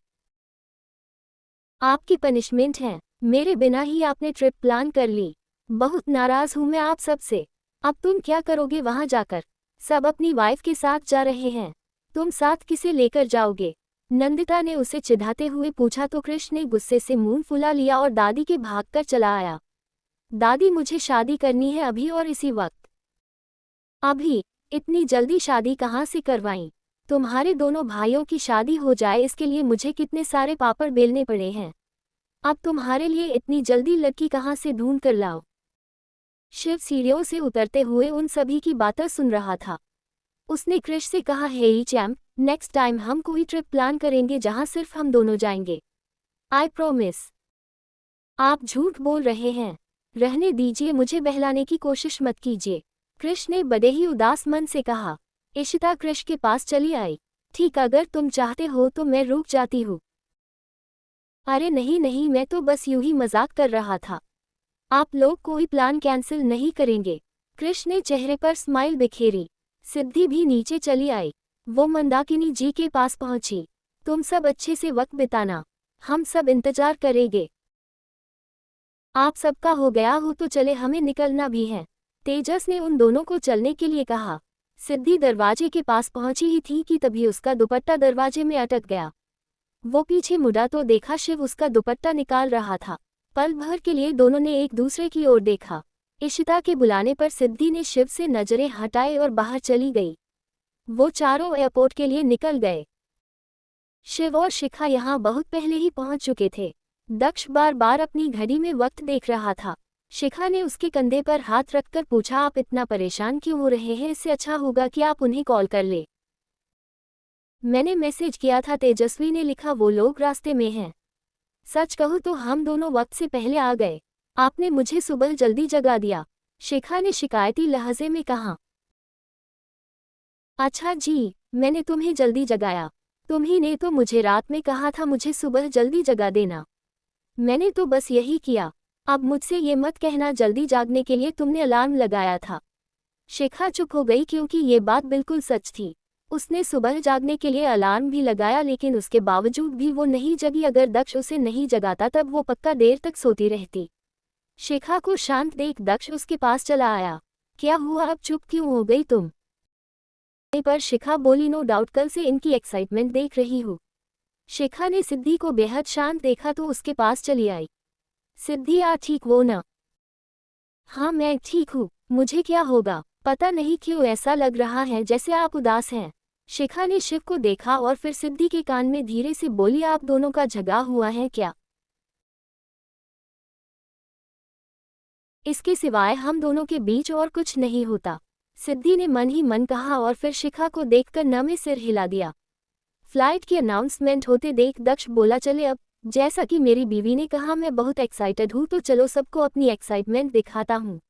आपकी पनिशमेंट है। मेरे बिना ही आपने ट्रिप प्लान कर ली। बहुत नाराज हूं मैं आप सबसे। अब तुम क्या करोगे वहां जाकर? सब अपनी वाइफ के साथ जा रहे हैं, तुम साथ किसे लेकर जाओगे? नंदिता ने उसे चिढ़ाते हुए पूछा तो कृष ने गुस्से से मुंह फुला लिया और दादी के भागकर चला आया। दादी, मुझे शादी करनी है अभी और इसी वक्त। अभी? इतनी जल्दी शादी कहाँ से करवाईं? तुम्हारे दोनों भाइयों की शादी हो जाए इसके लिए मुझे कितने सारे पापड़ बेलने पड़े हैं। अब तुम्हारे लिए इतनी जल्दी लड़की कहाँ से ढूंढ कर लाओ? शिव सीढ़ियों से उतरते हुए उन सभी की बातें सुन रहा था। उसने कृष से कहा, हे चैम्प, नेक्स्ट टाइम हम कोई ट्रिप प्लान करेंगे जहाँ सिर्फ हम दोनों जाएंगे। I promise. आप झूठ बोल रहे हैं। रहने दीजिए, मुझे बहलाने की कोशिश मत कीजिए, कृष ने बड़े ही उदास मन से कहा। इशिता कृष के पास चली आई। ठीक, अगर तुम चाहते हो तो मैं रुक जाती हूँ। अरे नहीं नहीं, मैं तो बस यूं ही मजाक कर रहा था। आप लोग कोई प्लान कैंसिल नहीं करेंगे? कृष ने चेहरे पर स्माइल बिखेरी। सिद्धि भी नीचे चली आई। वो मंदाकिनी जी के पास पहुंची। तुम सब अच्छे से वक्त बिताना, हम सब इंतजार करेंगे। आप सबका हो गया हो तो चले, हमें निकलना भी है, तेजस ने उन दोनों को चलने के लिए कहा। सिद्धि दरवाजे के पास पहुंची ही थी कि तभी उसका दुपट्टा दरवाजे में अटक गया। वो पीछे मुड़ा तो देखा शिव उसका दुपट्टा निकाल रहा था। पल भर के लिए दोनों ने एक दूसरे की ओर देखा। इशिता के बुलाने पर सिद्धि ने शिव से नजरें हटाए और बाहर चली गई। वो चारों एयरपोर्ट के लिए निकल गए। शिव और शिखा यहाँ बहुत पहले ही पहुंच चुके थे। दक्ष बार बार अपनी घड़ी में वक्त देख रहा था। शिखा ने उसके कंधे पर हाथ रखकर पूछा, आप इतना परेशान क्यों हो रहे हैं? इससे अच्छा होगा कि आप उन्हें कॉल कर ले। मैंने मैसेज किया था, तेजस्वी ने लिखा, वो लोग रास्ते में हैं। सच कहूँ तो हम दोनों वक्त से पहले आ गए। आपने मुझे सुबह जल्दी जगा दिया, शिखा ने शिकायती लहजे में कहा। अच्छा जी, मैंने तुम्हें जल्दी जगाया? तुम्ही ने तो मुझे रात में कहा था मुझे सुबह जल्दी जगा देना। मैंने तो बस यही किया। अब मुझसे ये मत कहना जल्दी जागने के लिए तुमने अलार्म लगाया था। शिखा चुप हो गई क्योंकि ये बात बिल्कुल सच थी। उसने सुबह जागने के लिए अलार्म भी लगाया लेकिन उसके बावजूद भी वो नहीं जगी। अगर दक्ष उसे नहीं जगाता तब वो पक्का देर तक सोती रहती। शिखा को शांत देख दक्ष उसके पास चला आया। क्या हुआ, अब चुप क्यों हो गई तुम? पर शिखा बोली, नो डाउट कल से इनकी एक्साइटमेंट देख रही हूँ। शिखा ने सिद्धि को बेहद शांत देखा तो उसके पास चली आई। सिद्धि, आ ठीक वो ना? हाँ मैं ठीक हूँ, मुझे क्या होगा? पता नहीं क्यों ऐसा लग रहा है जैसे आप उदास हैं। शिखा ने शिव को देखा और फिर सिद्धि के कान में धीरे से बोली, आप दोनों का झगड़ा हुआ है क्या? इसके सिवाय हम दोनों के बीच और कुछ नहीं होता, सिद्धि ने मन ही मन कहा और फिर शिखा को देखकर नमे सिर हिला दिया। फ्लाइट की अनाउंसमेंट होते देख दक्ष बोला, चले अब, जैसा कि मेरी बीवी ने कहा मैं बहुत एक्साइटेड हूँ तो चलो सबको अपनी एक्साइटमेंट दिखाता हूँ।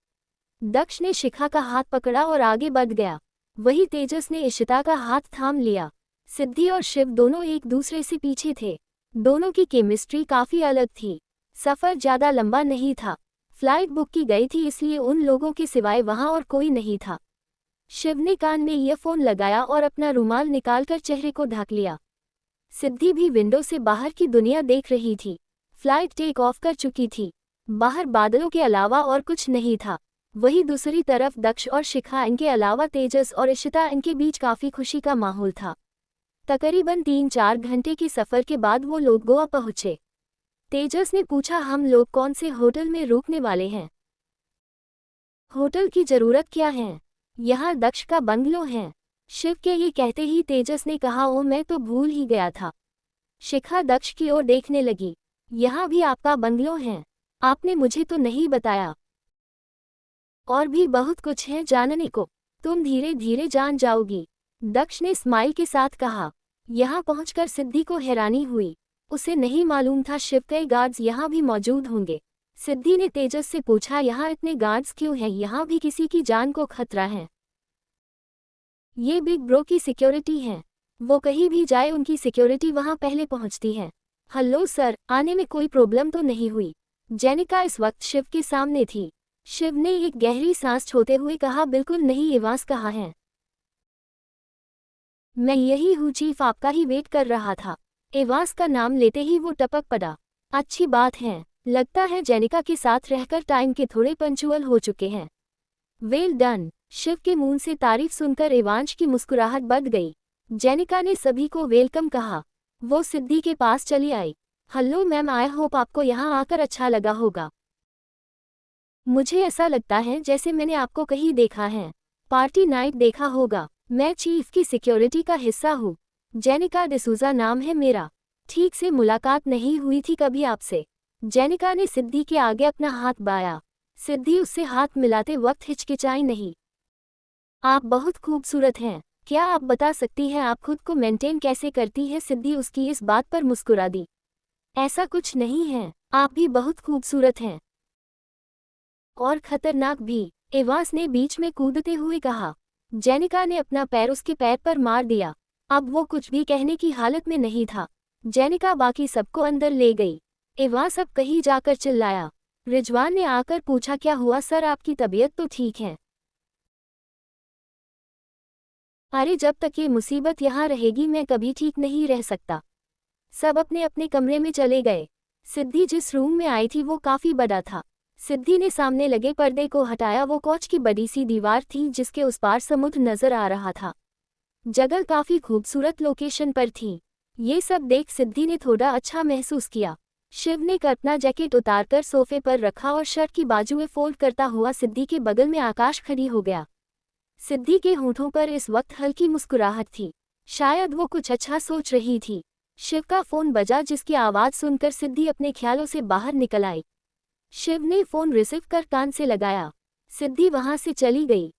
दक्ष ने शिखा का हाथ पकड़ा और आगे बढ़ गया। वही तेजस ने इशिता का हाथ थाम लिया। सिद्धि और शिव दोनों एक दूसरे से पीछे थे। दोनों की केमिस्ट्री काफी अलग थी। सफर ज्यादा लंबा नहीं था। फ्लाइट बुक की गई थी इसलिए उन लोगों के सिवाय वहां और कोई नहीं था। शिव ने कान में ईयरफोन लगाया और अपना रुमाल निकालकर चेहरे को ढक लिया। सिद्धि भी विंडो से बाहर की दुनिया देख रही थी। फ्लाइट टेक ऑफ कर चुकी थी। बाहर बादलों के अलावा और कुछ नहीं था। वही दूसरी तरफ दक्ष और शिखा, इनके अलावा तेजस और इशिता, इनके बीच काफी खुशी का माहौल था। तकरीबन 3-4 घंटे के सफर के बाद वो लोग गोवा पहुंचे। तेजस ने पूछा, हम लोग कौन से होटल में रुकने वाले हैं? होटल की जरूरत क्या है, यहाँ दक्ष का बंगलो है। शिव के ये कहते ही तेजस ने कहा, ओ मैं तो भूल ही गया था। शिखा दक्ष की ओर देखने लगी। यहाँ भी आपका बंगलो है? आपने मुझे तो नहीं बताया। और भी बहुत कुछ है जानने को, तुम धीरे धीरे जान जाओगी, दक्ष ने स्माइल के साथ कहा। यहाँ पहुंचकर सिद्धि को हैरानी हुई। उसे नहीं मालूम था शिव के गार्ड्स यहाँ भी मौजूद होंगे। सिद्धि ने तेजस से पूछा, यहाँ इतने गार्ड्स क्यों हैं? यहाँ भी किसी की जान को खतरा है? ये बिग ब्रो की सिक्योरिटी है, वो कहीं भी जाए उनकी सिक्योरिटी वहां पहले पहुंचती है। हेलो सर, आने में कोई प्रॉब्लम तो नहीं हुई? जेनिका इस वक्त शिव के सामने थी। शिव ने एक गहरी सांस छोड़ते हुए कहा, बिल्कुल नहीं, एवांस कहाँ है? मैं यही हूँ चीफ, आपका ही वेट कर रहा था। एवांस का नाम लेते ही वो टपक पड़ा। अच्छी बात है, लगता है जेनिका के साथ रहकर टाइम के थोड़े पंचुअल हो चुके हैं। Well done. शिव के मुंह से तारीफ सुनकर एवांश की मुस्कुराहट बढ़ गई। जेनिका ने सभी को वेलकम कहा। वो सिद्धि के पास चली आई। हेलो मैम, आई होप आपको यहाँ आकर अच्छा लगा होगा। मुझे ऐसा लगता है जैसे मैंने आपको कहीं देखा है। पार्टी नाइट देखा होगा। मैं चीफ की सिक्योरिटी का हिस्सा हूँ। जेनिका डिसूजा नाम है मेरा। ठीक से मुलाकात नहीं हुई थी कभी आपसे। जेनिका ने सिद्धि के आगे अपना हाथ बाया। सिद्धि उससे हाथ मिलाते वक्त हिचकिचाई नहीं। आप बहुत खूबसूरत हैं। क्या आप बता सकती हैं आप खुद को मेंटेन कैसे करती है? सिद्धि उसकी इस बात पर मुस्कुरा दी। ऐसा कुछ नहीं है, आप भी बहुत खूबसूरत हैं और खतरनाक भी, एवांस ने बीच में कूदते हुए कहा। जेनिका ने अपना पैर उसके पैर पर मार दिया। अब वो कुछ भी कहने की हालत में नहीं था। जेनिका बाकी सबको अंदर ले गई। एवांस अब कहीं जाकर चिल्लाया। रिजवान ने आकर पूछा, क्या हुआ सर, आपकी तबीयत तो ठीक है? अरे जब तक ये मुसीबत यहाँ रहेगी मैं कभी ठीक नहीं रह सकता। सब अपने अपने कमरे में चले गए। सिद्धि जिस रूम में आई थी वो काफी बड़ा था। सिद्धि ने सामने लगे पर्दे को हटाया। वो कोच की बड़ी सी दीवार थी जिसके उस पार समुद्र नजर आ रहा था। जगह काफी खूबसूरत लोकेशन पर थी। ये सब देख सिद्धि ने थोड़ा अच्छा महसूस किया। शिव ने अपना जैकेट उतारकर सोफे पर रखा और शर्ट की बाजुएं फोल्ड करता हुआ सिद्धि के बगल में आकाश खड़ी हो गया। सिद्धि के होठों पर इस वक्त हल्की मुस्कुराहट थी। शायद वो कुछ अच्छा सोच रही थी। शिव का फोन बजा जिसकी आवाज सुनकर सिद्धि अपने ख्यालों से बाहर निकल आई। शिव ने फोन रिसीव कर कान से लगाया। सिद्धि वहां से चली गई।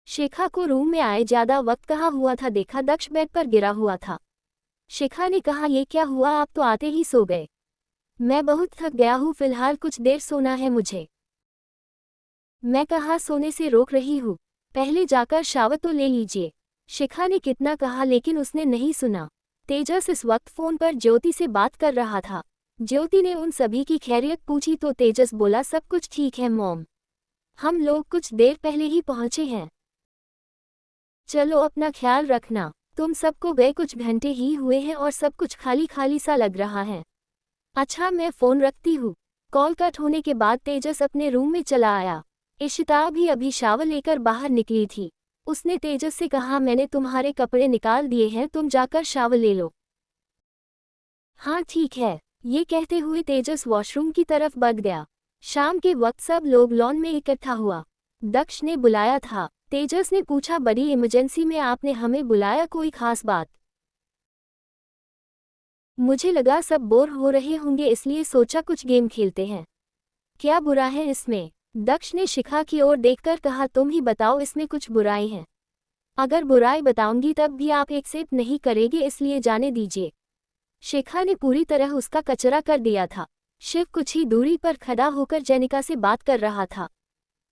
शिखा को रूम में आए ज्यादा वक्त कहाँ हुआ था, देखा दक्ष बेड पर गिरा हुआ था। शिखा ने कहा, ये क्या हुआ, आप तो आते ही सो गए। मैं बहुत थक गया हूँ, फिलहाल कुछ देर सोना है मुझे। मैं कहाँ सोने से रोक रही हूँ, पहले जाकर शावर तो ले लीजिए। शिखा ने कितना कहा लेकिन उसने नहीं सुना। तेजस इस वक्त फोन पर ज्योति से बात कर रहा था। ज्योति ने उन सभी की खैरियत पूछी तो तेजस बोला, सब कुछ ठीक है मॉम, हम लोग कुछ देर पहले ही पहुंचे हैं। चलो अपना ख्याल रखना। तुम सबको गए कुछ घंटे ही हुए हैं और सब कुछ खाली खाली सा लग रहा है। अच्छा मैं फोन रखती हूँ। कॉल कट होने के बाद तेजस अपने रूम में चला आया। इशिता भी अभी शावर लेकर बाहर निकली थी। उसने तेजस से कहा, मैंने तुम्हारे कपड़े निकाल दिए हैं, तुम जाकर शावर ले लो। हाँ ठीक है। ये कहते हुए तेजस वॉशरूम की तरफ बढ़ गया। शाम के वक्त सब लोग लॉन में इकट्ठा हुआ। दक्ष ने बुलाया था। तेजस ने पूछा, बड़ी इमरजेंसी में आपने हमें बुलाया, कोई खास बात? मुझे लगा सब बोर हो रहे होंगे इसलिए सोचा कुछ गेम खेलते हैं। क्या बुरा है इसमें? दक्ष ने शिखा की ओर देखकर कहा, तुम ही बताओ इसमें कुछ बुराई है? अगर बुराई बताऊंगी तब भी आप एक्सेप्ट नहीं करेंगे, इसलिए जाने दीजिए। शिखा ने पूरी तरह उसका कचरा कर दिया था। शिव कुछ ही दूरी पर खड़ा होकर जेनिका से बात कर रहा था।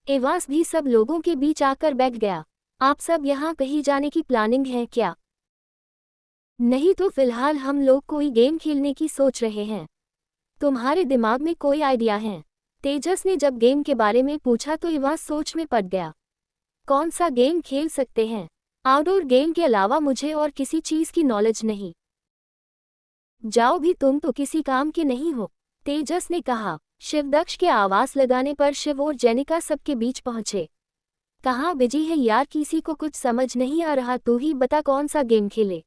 एवांस भी सब लोगों के बीच आकर बैठ गया। आप सब यहाँ कहीं जाने की प्लानिंग है क्या? नहीं तो फिलहाल हम लोग कोई गेम खेलने की सोच रहे हैं। तुम्हारे दिमाग में कोई आइडिया है? तेजस ने जब गेम के बारे में पूछा तो एवांस सोच में पड़ गया। कौन सा गेम खेल सकते हैं? आउटडोर गेम के अलावा मुझे और किसी चीज की नॉलेज नहीं। जाओ भी, तुम तो किसी काम के नहीं हो, तेजस ने कहा। शिवदक्ष के आवाज लगाने पर शिव और जेनिका सबके बीच पहुंचे। कहाँ बिजी है यार, किसी को कुछ समझ नहीं आ रहा, तू ही बता कौन सा गेम खेले।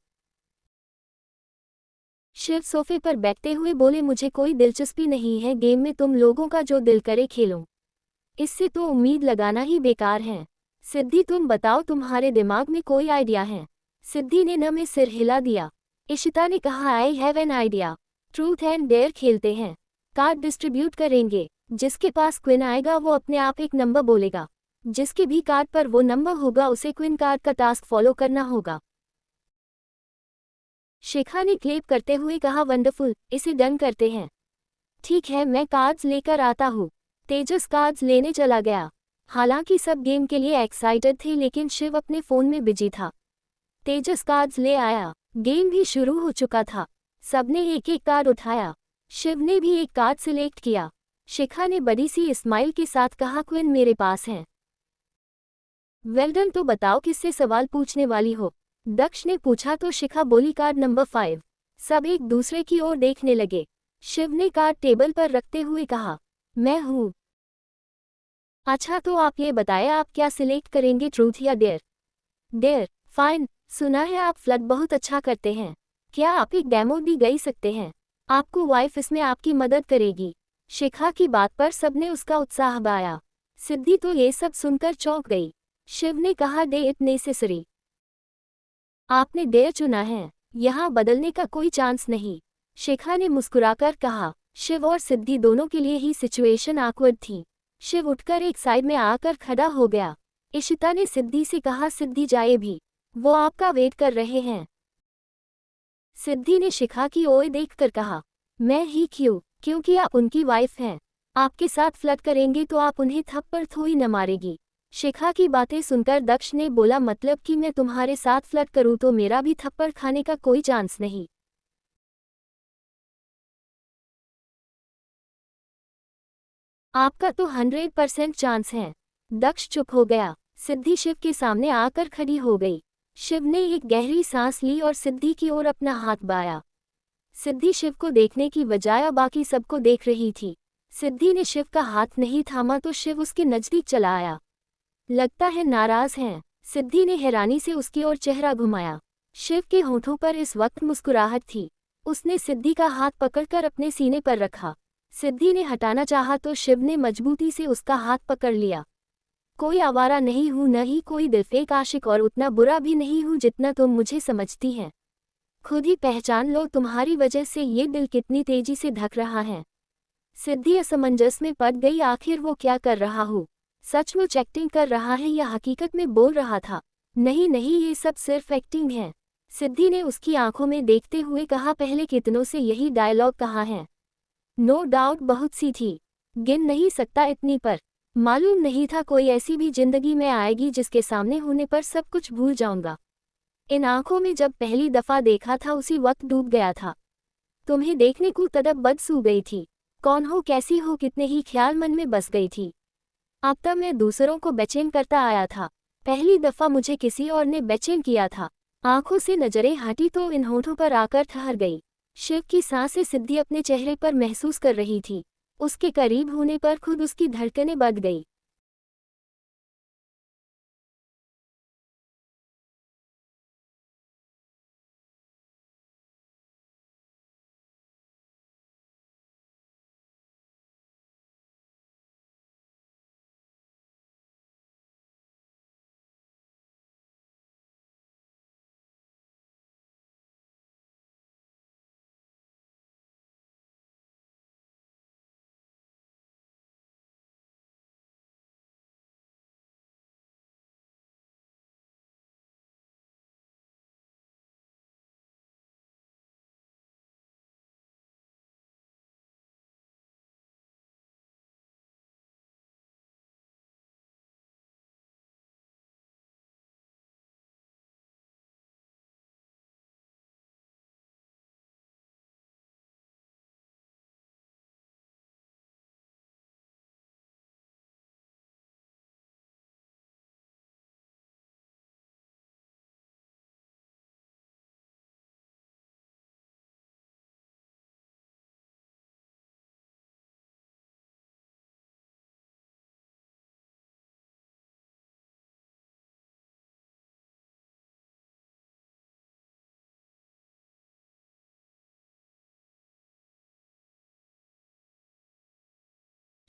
शिव सोफे पर बैठते हुए बोले, मुझे कोई दिलचस्पी नहीं है गेम में, तुम लोगों का जो दिल करे खेलो, इससे तो उम्मीद लगाना ही बेकार है। सिद्धि तुम बताओ, तुम्हारे दिमाग में कोई आइडिया है? सिद्धि ने न में सिर हिला दिया। इशिता ने कहा, I have an idea, truth and dare खेलते हैं। कार्ड डिस्ट्रीब्यूट करेंगे, जिसके पास क्वीन आएगा वो अपने आप एक नंबर बोलेगा, जिसके भी कार्ड पर वो नंबर होगा उसे क्वीन कार्ड का टास्क फॉलो करना होगा। शिखा ने क्लेप करते हुए कहा, वंडरफुल, इसे डन करते हैं। ठीक है, मैं कार्ड्स लेकर आता हूँ। तेजस कार्ड्स लेने चला गया। हालांकि सब गेम के लिए एक्साइटेड थे लेकिन शिव अपने फोन में बिजी था। तेजस कार्ड्स ले आया। गेम भी शुरू हो चुका था। सबने एक एक कार्ड उठाया। शिव ने भी एक कार्ड सिलेक्ट किया। शिखा ने बड़ी सी स्माइल के साथ कहा, क्वीन मेरे पास है। वेल डन, तो बताओ किससे सवाल पूछने वाली हो? दक्ष ने पूछा तो शिखा बोली, कार्ड नंबर 5। सब एक दूसरे की ओर देखने लगे। शिव ने कार्ड टेबल पर रखते हुए कहा, मैं हूँ। अच्छा तो आप ये बताएं आप क्या सिलेक्ट करेंगे, ट्रूथ या डेयर? Dare, fine. सुना है आप फ्लर्ट बहुत अच्छा करते हैं। क्या आप एक डेमो भी दे सकते हैं? आपको वाइफ इसमें आपकी मदद करेगी। शिखा की बात पर सबने उसका उत्साह बढ़ाया। सिद्धि तो ये सब सुनकर चौंक गई। शिव ने कहा, डे इट नेसेसरी। आपने डेयर चुना है, यहाँ बदलने का कोई चांस नहीं। शिखा ने मुस्कुराकर कहा। शिव और सिद्धि दोनों के लिए ही सिचुएशन ऑकवर्ड थी। शिव उठकर एक साइड में आकर खड़ा हो गया। इशिता ने सिद्धि से कहा, सिद्धि जाए भी, वो आपका वेट कर रहे हैं। सिद्धि ने शिखा की ओर देखकर कहा, मैं ही क्यों? क्योंकि आप उनकी वाइफ हैं। आपके साथ फ्लर्ट करेंगे तो आप उन्हें थप्पड़ थोड़ी न मारेगी। शिखा की बातें सुनकर दक्ष ने बोला, मतलब कि मैं तुम्हारे साथ फ्लर्ट करूं तो मेरा भी थप्पड़ खाने का कोई चांस नहीं? आपका तो 100% चांस है। दक्ष चुप हो गया। सिद्धि शिव के सामने आकर खड़ी हो गई। शिव ने एक गहरी सांस ली और सिद्धि की ओर अपना हाथ बढ़ाया। सिद्धि शिव को देखने की बजाय बाकी सबको देख रही थी। सिद्धि ने शिव का हाथ नहीं थामा तो शिव उसके नजदीक चला आया। लगता है नाराज हैं। सिद्धि ने हैरानी से उसकी ओर चेहरा घुमाया। शिव के होठों पर इस वक्त मुस्कुराहट थी। उसने सिद्धि का हाथ पकड़कर अपने सीने पर रखा। सिद्धि ने हटाना चाहा तो शिव ने मजबूती से उसका हाथ पकड़ लिया। कोई आवारा नहीं हूं, न ही कोई दिलफेक आशिक, और उतना बुरा भी नहीं हूं जितना तुम मुझे समझती हैं। खुद ही पहचान लो, तुम्हारी वजह से ये दिल कितनी तेजी से धक रहा है। सिद्धि असमंजस में पड़ गई, आखिर वो क्या कर रहा हो? सचमुच एक्टिंग कर रहा है या हकीकत में बोल रहा था? नहीं नहीं, ये सब सिर्फ एक्टिंग है। सिद्धि ने उसकी आंखों में देखते हुए कहा, पहले कितनों से यही डायलॉग कहा है। नो डाउट बहुत सी थी, गिन नहीं सकता इतनी, पर मालूम नहीं था कोई ऐसी भी जिंदगी में आएगी जिसके सामने होने पर सब कुछ भूल जाऊंगा। इन आंखों में जब पहली दफा देखा था उसी वक्त डूब गया था। तुम्हें देखने को तड़प बद सू गई थी। कौन हो, कैसी हो, कितने ही ख्याल मन में बस गई थी। अब तक मैं दूसरों को बेचैन करता आया था, पहली दफा मुझे किसी और ने बेचैन किया था। आंखों से नजरें हटी तो इन होठों पर आकर ठहर गई। शिव की सांसें सिद्धि अपने चेहरे पर महसूस कर रही थी। उसके करीब होने पर खुद उसकी धड़कनें बढ़ गई।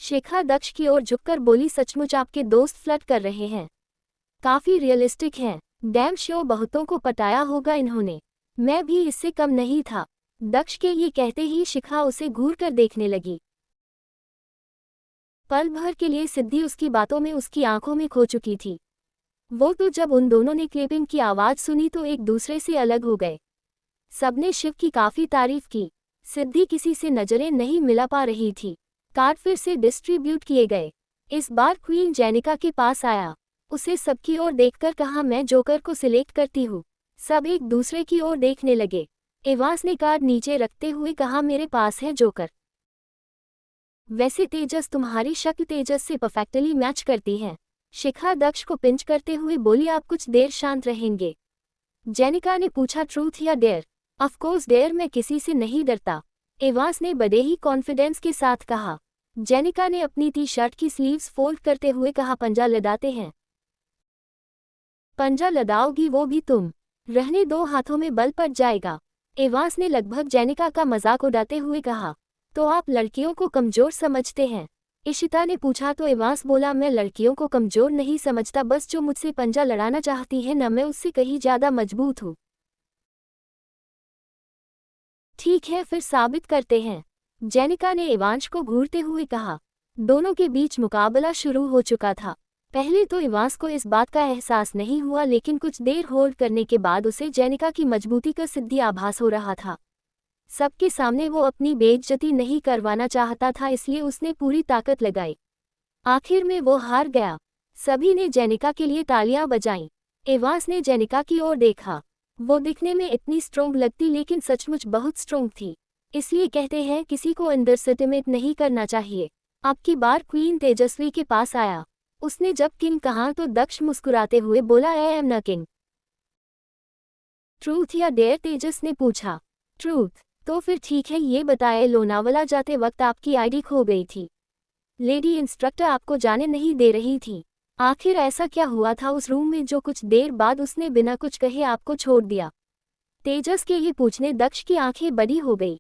शिखा दक्ष की ओर झुककर बोली, सचमुच आपके दोस्त फ्लर्ट कर रहे हैं? काफी रियलिस्टिक हैं। डैम श्योर बहुतों को पटाया होगा इन्होंने। मैं भी इससे कम नहीं था। दक्ष के ये कहते ही शिखा उसे घूर कर देखने लगी। पल भर के लिए सिद्धि उसकी बातों में, उसकी आंखों में खो चुकी थी। वो तो जब उन दोनों ने क्लेपिंग की आवाज सुनी तो एक दूसरे से अलग हो गए। सबने शिव की काफी तारीफ की। सिद्धि किसी से नजरें नहीं मिला पा रही थी। कार्ड फिर से डिस्ट्रीब्यूट किए गए। इस बार क्वीन जेनिका के पास आया। उसे सबकी ओर देखकर कहा, मैं जोकर को सिलेक्ट करती हूँ। सब एक दूसरे की ओर देखने लगे। एवांस ने कार्ड नीचे रखते हुए कहा, मेरे पास है जोकर। वैसे तेजस तुम्हारी शक्ल तेजस से परफेक्टली मैच करती है। शिखा दक्ष को पिंच करते हुए बोली, आप कुछ देर शांत रहेंगे? जेनिका ने पूछा, ट्रूथ या डेयर? ऑफ कोर्स डेयर, मैं किसी से नहीं डरता। एवांस ने बड़े ही कॉन्फिडेंस के साथ कहा। जेनिका ने अपनी टी शर्ट की स्लीव्स फोल्ड करते हुए कहा, पंजा लदाते हैं। पंजा लदाओगी वो भी तुम? रहने दो, हाथों में बल पड़ जाएगा। एवांस ने लगभग जेनिका का मजाक उड़ाते हुए कहा। तो आप लड़कियों को कमजोर समझते हैं? इशिता ने पूछा तो एवांस बोला, मैं लड़कियों को कमजोर नहीं समझता, बस जो मुझसे पंजा लड़ाना चाहती है न, मैं उससे कहीं ज्यादा मजबूत हूँ। ठीक है, फिर साबित करते हैं, जेनिका ने एवांश को घूरते हुए कहा। दोनों के बीच मुकाबला शुरू हो चुका था। पहले तो एवांस को इस बात का एहसास नहीं हुआ, लेकिन कुछ देर होल्ड करने के बाद उसे जेनिका की मजबूती का सिद्धि आभास हो रहा था। सबके सामने वो अपनी बेइज्जती नहीं करवाना चाहता था, इसलिए उसने पूरी ताकत लगाई। आखिर में वो हार गया। सभी ने जेनिका के लिए तालियां बजाईं। एवांस ने जेनिका की ओर देखा। वो दिखने में इतनी स्ट्रोंग लगती, लेकिन सचमुच बहुत स्ट्रोंग थी। इसलिए कहते हैं किसी को अंडरएस्टिमेट नहीं करना चाहिए। अब की बार क्वीन तेजस्वी के पास आया। उसने जब किंग कहा तो दक्ष मुस्कुराते हुए बोला, आई एम न किंग। ट्रूथ या डेयर? तेजस ने पूछा। ट्रूथ। तो फिर ठीक है, ये बताए, लोनावला जाते वक्त आपकी आईडी खो गई थी। लेडी इंस्ट्रक्टर आपको जाने नहीं दे रही थी। आखिर ऐसा क्या हुआ था उस रूम में जो कुछ देर बाद उसने बिना कुछ कहे आपको छोड़ दिया? तेजस के ये पूछने दक्ष की आंखें बड़ी हो गई।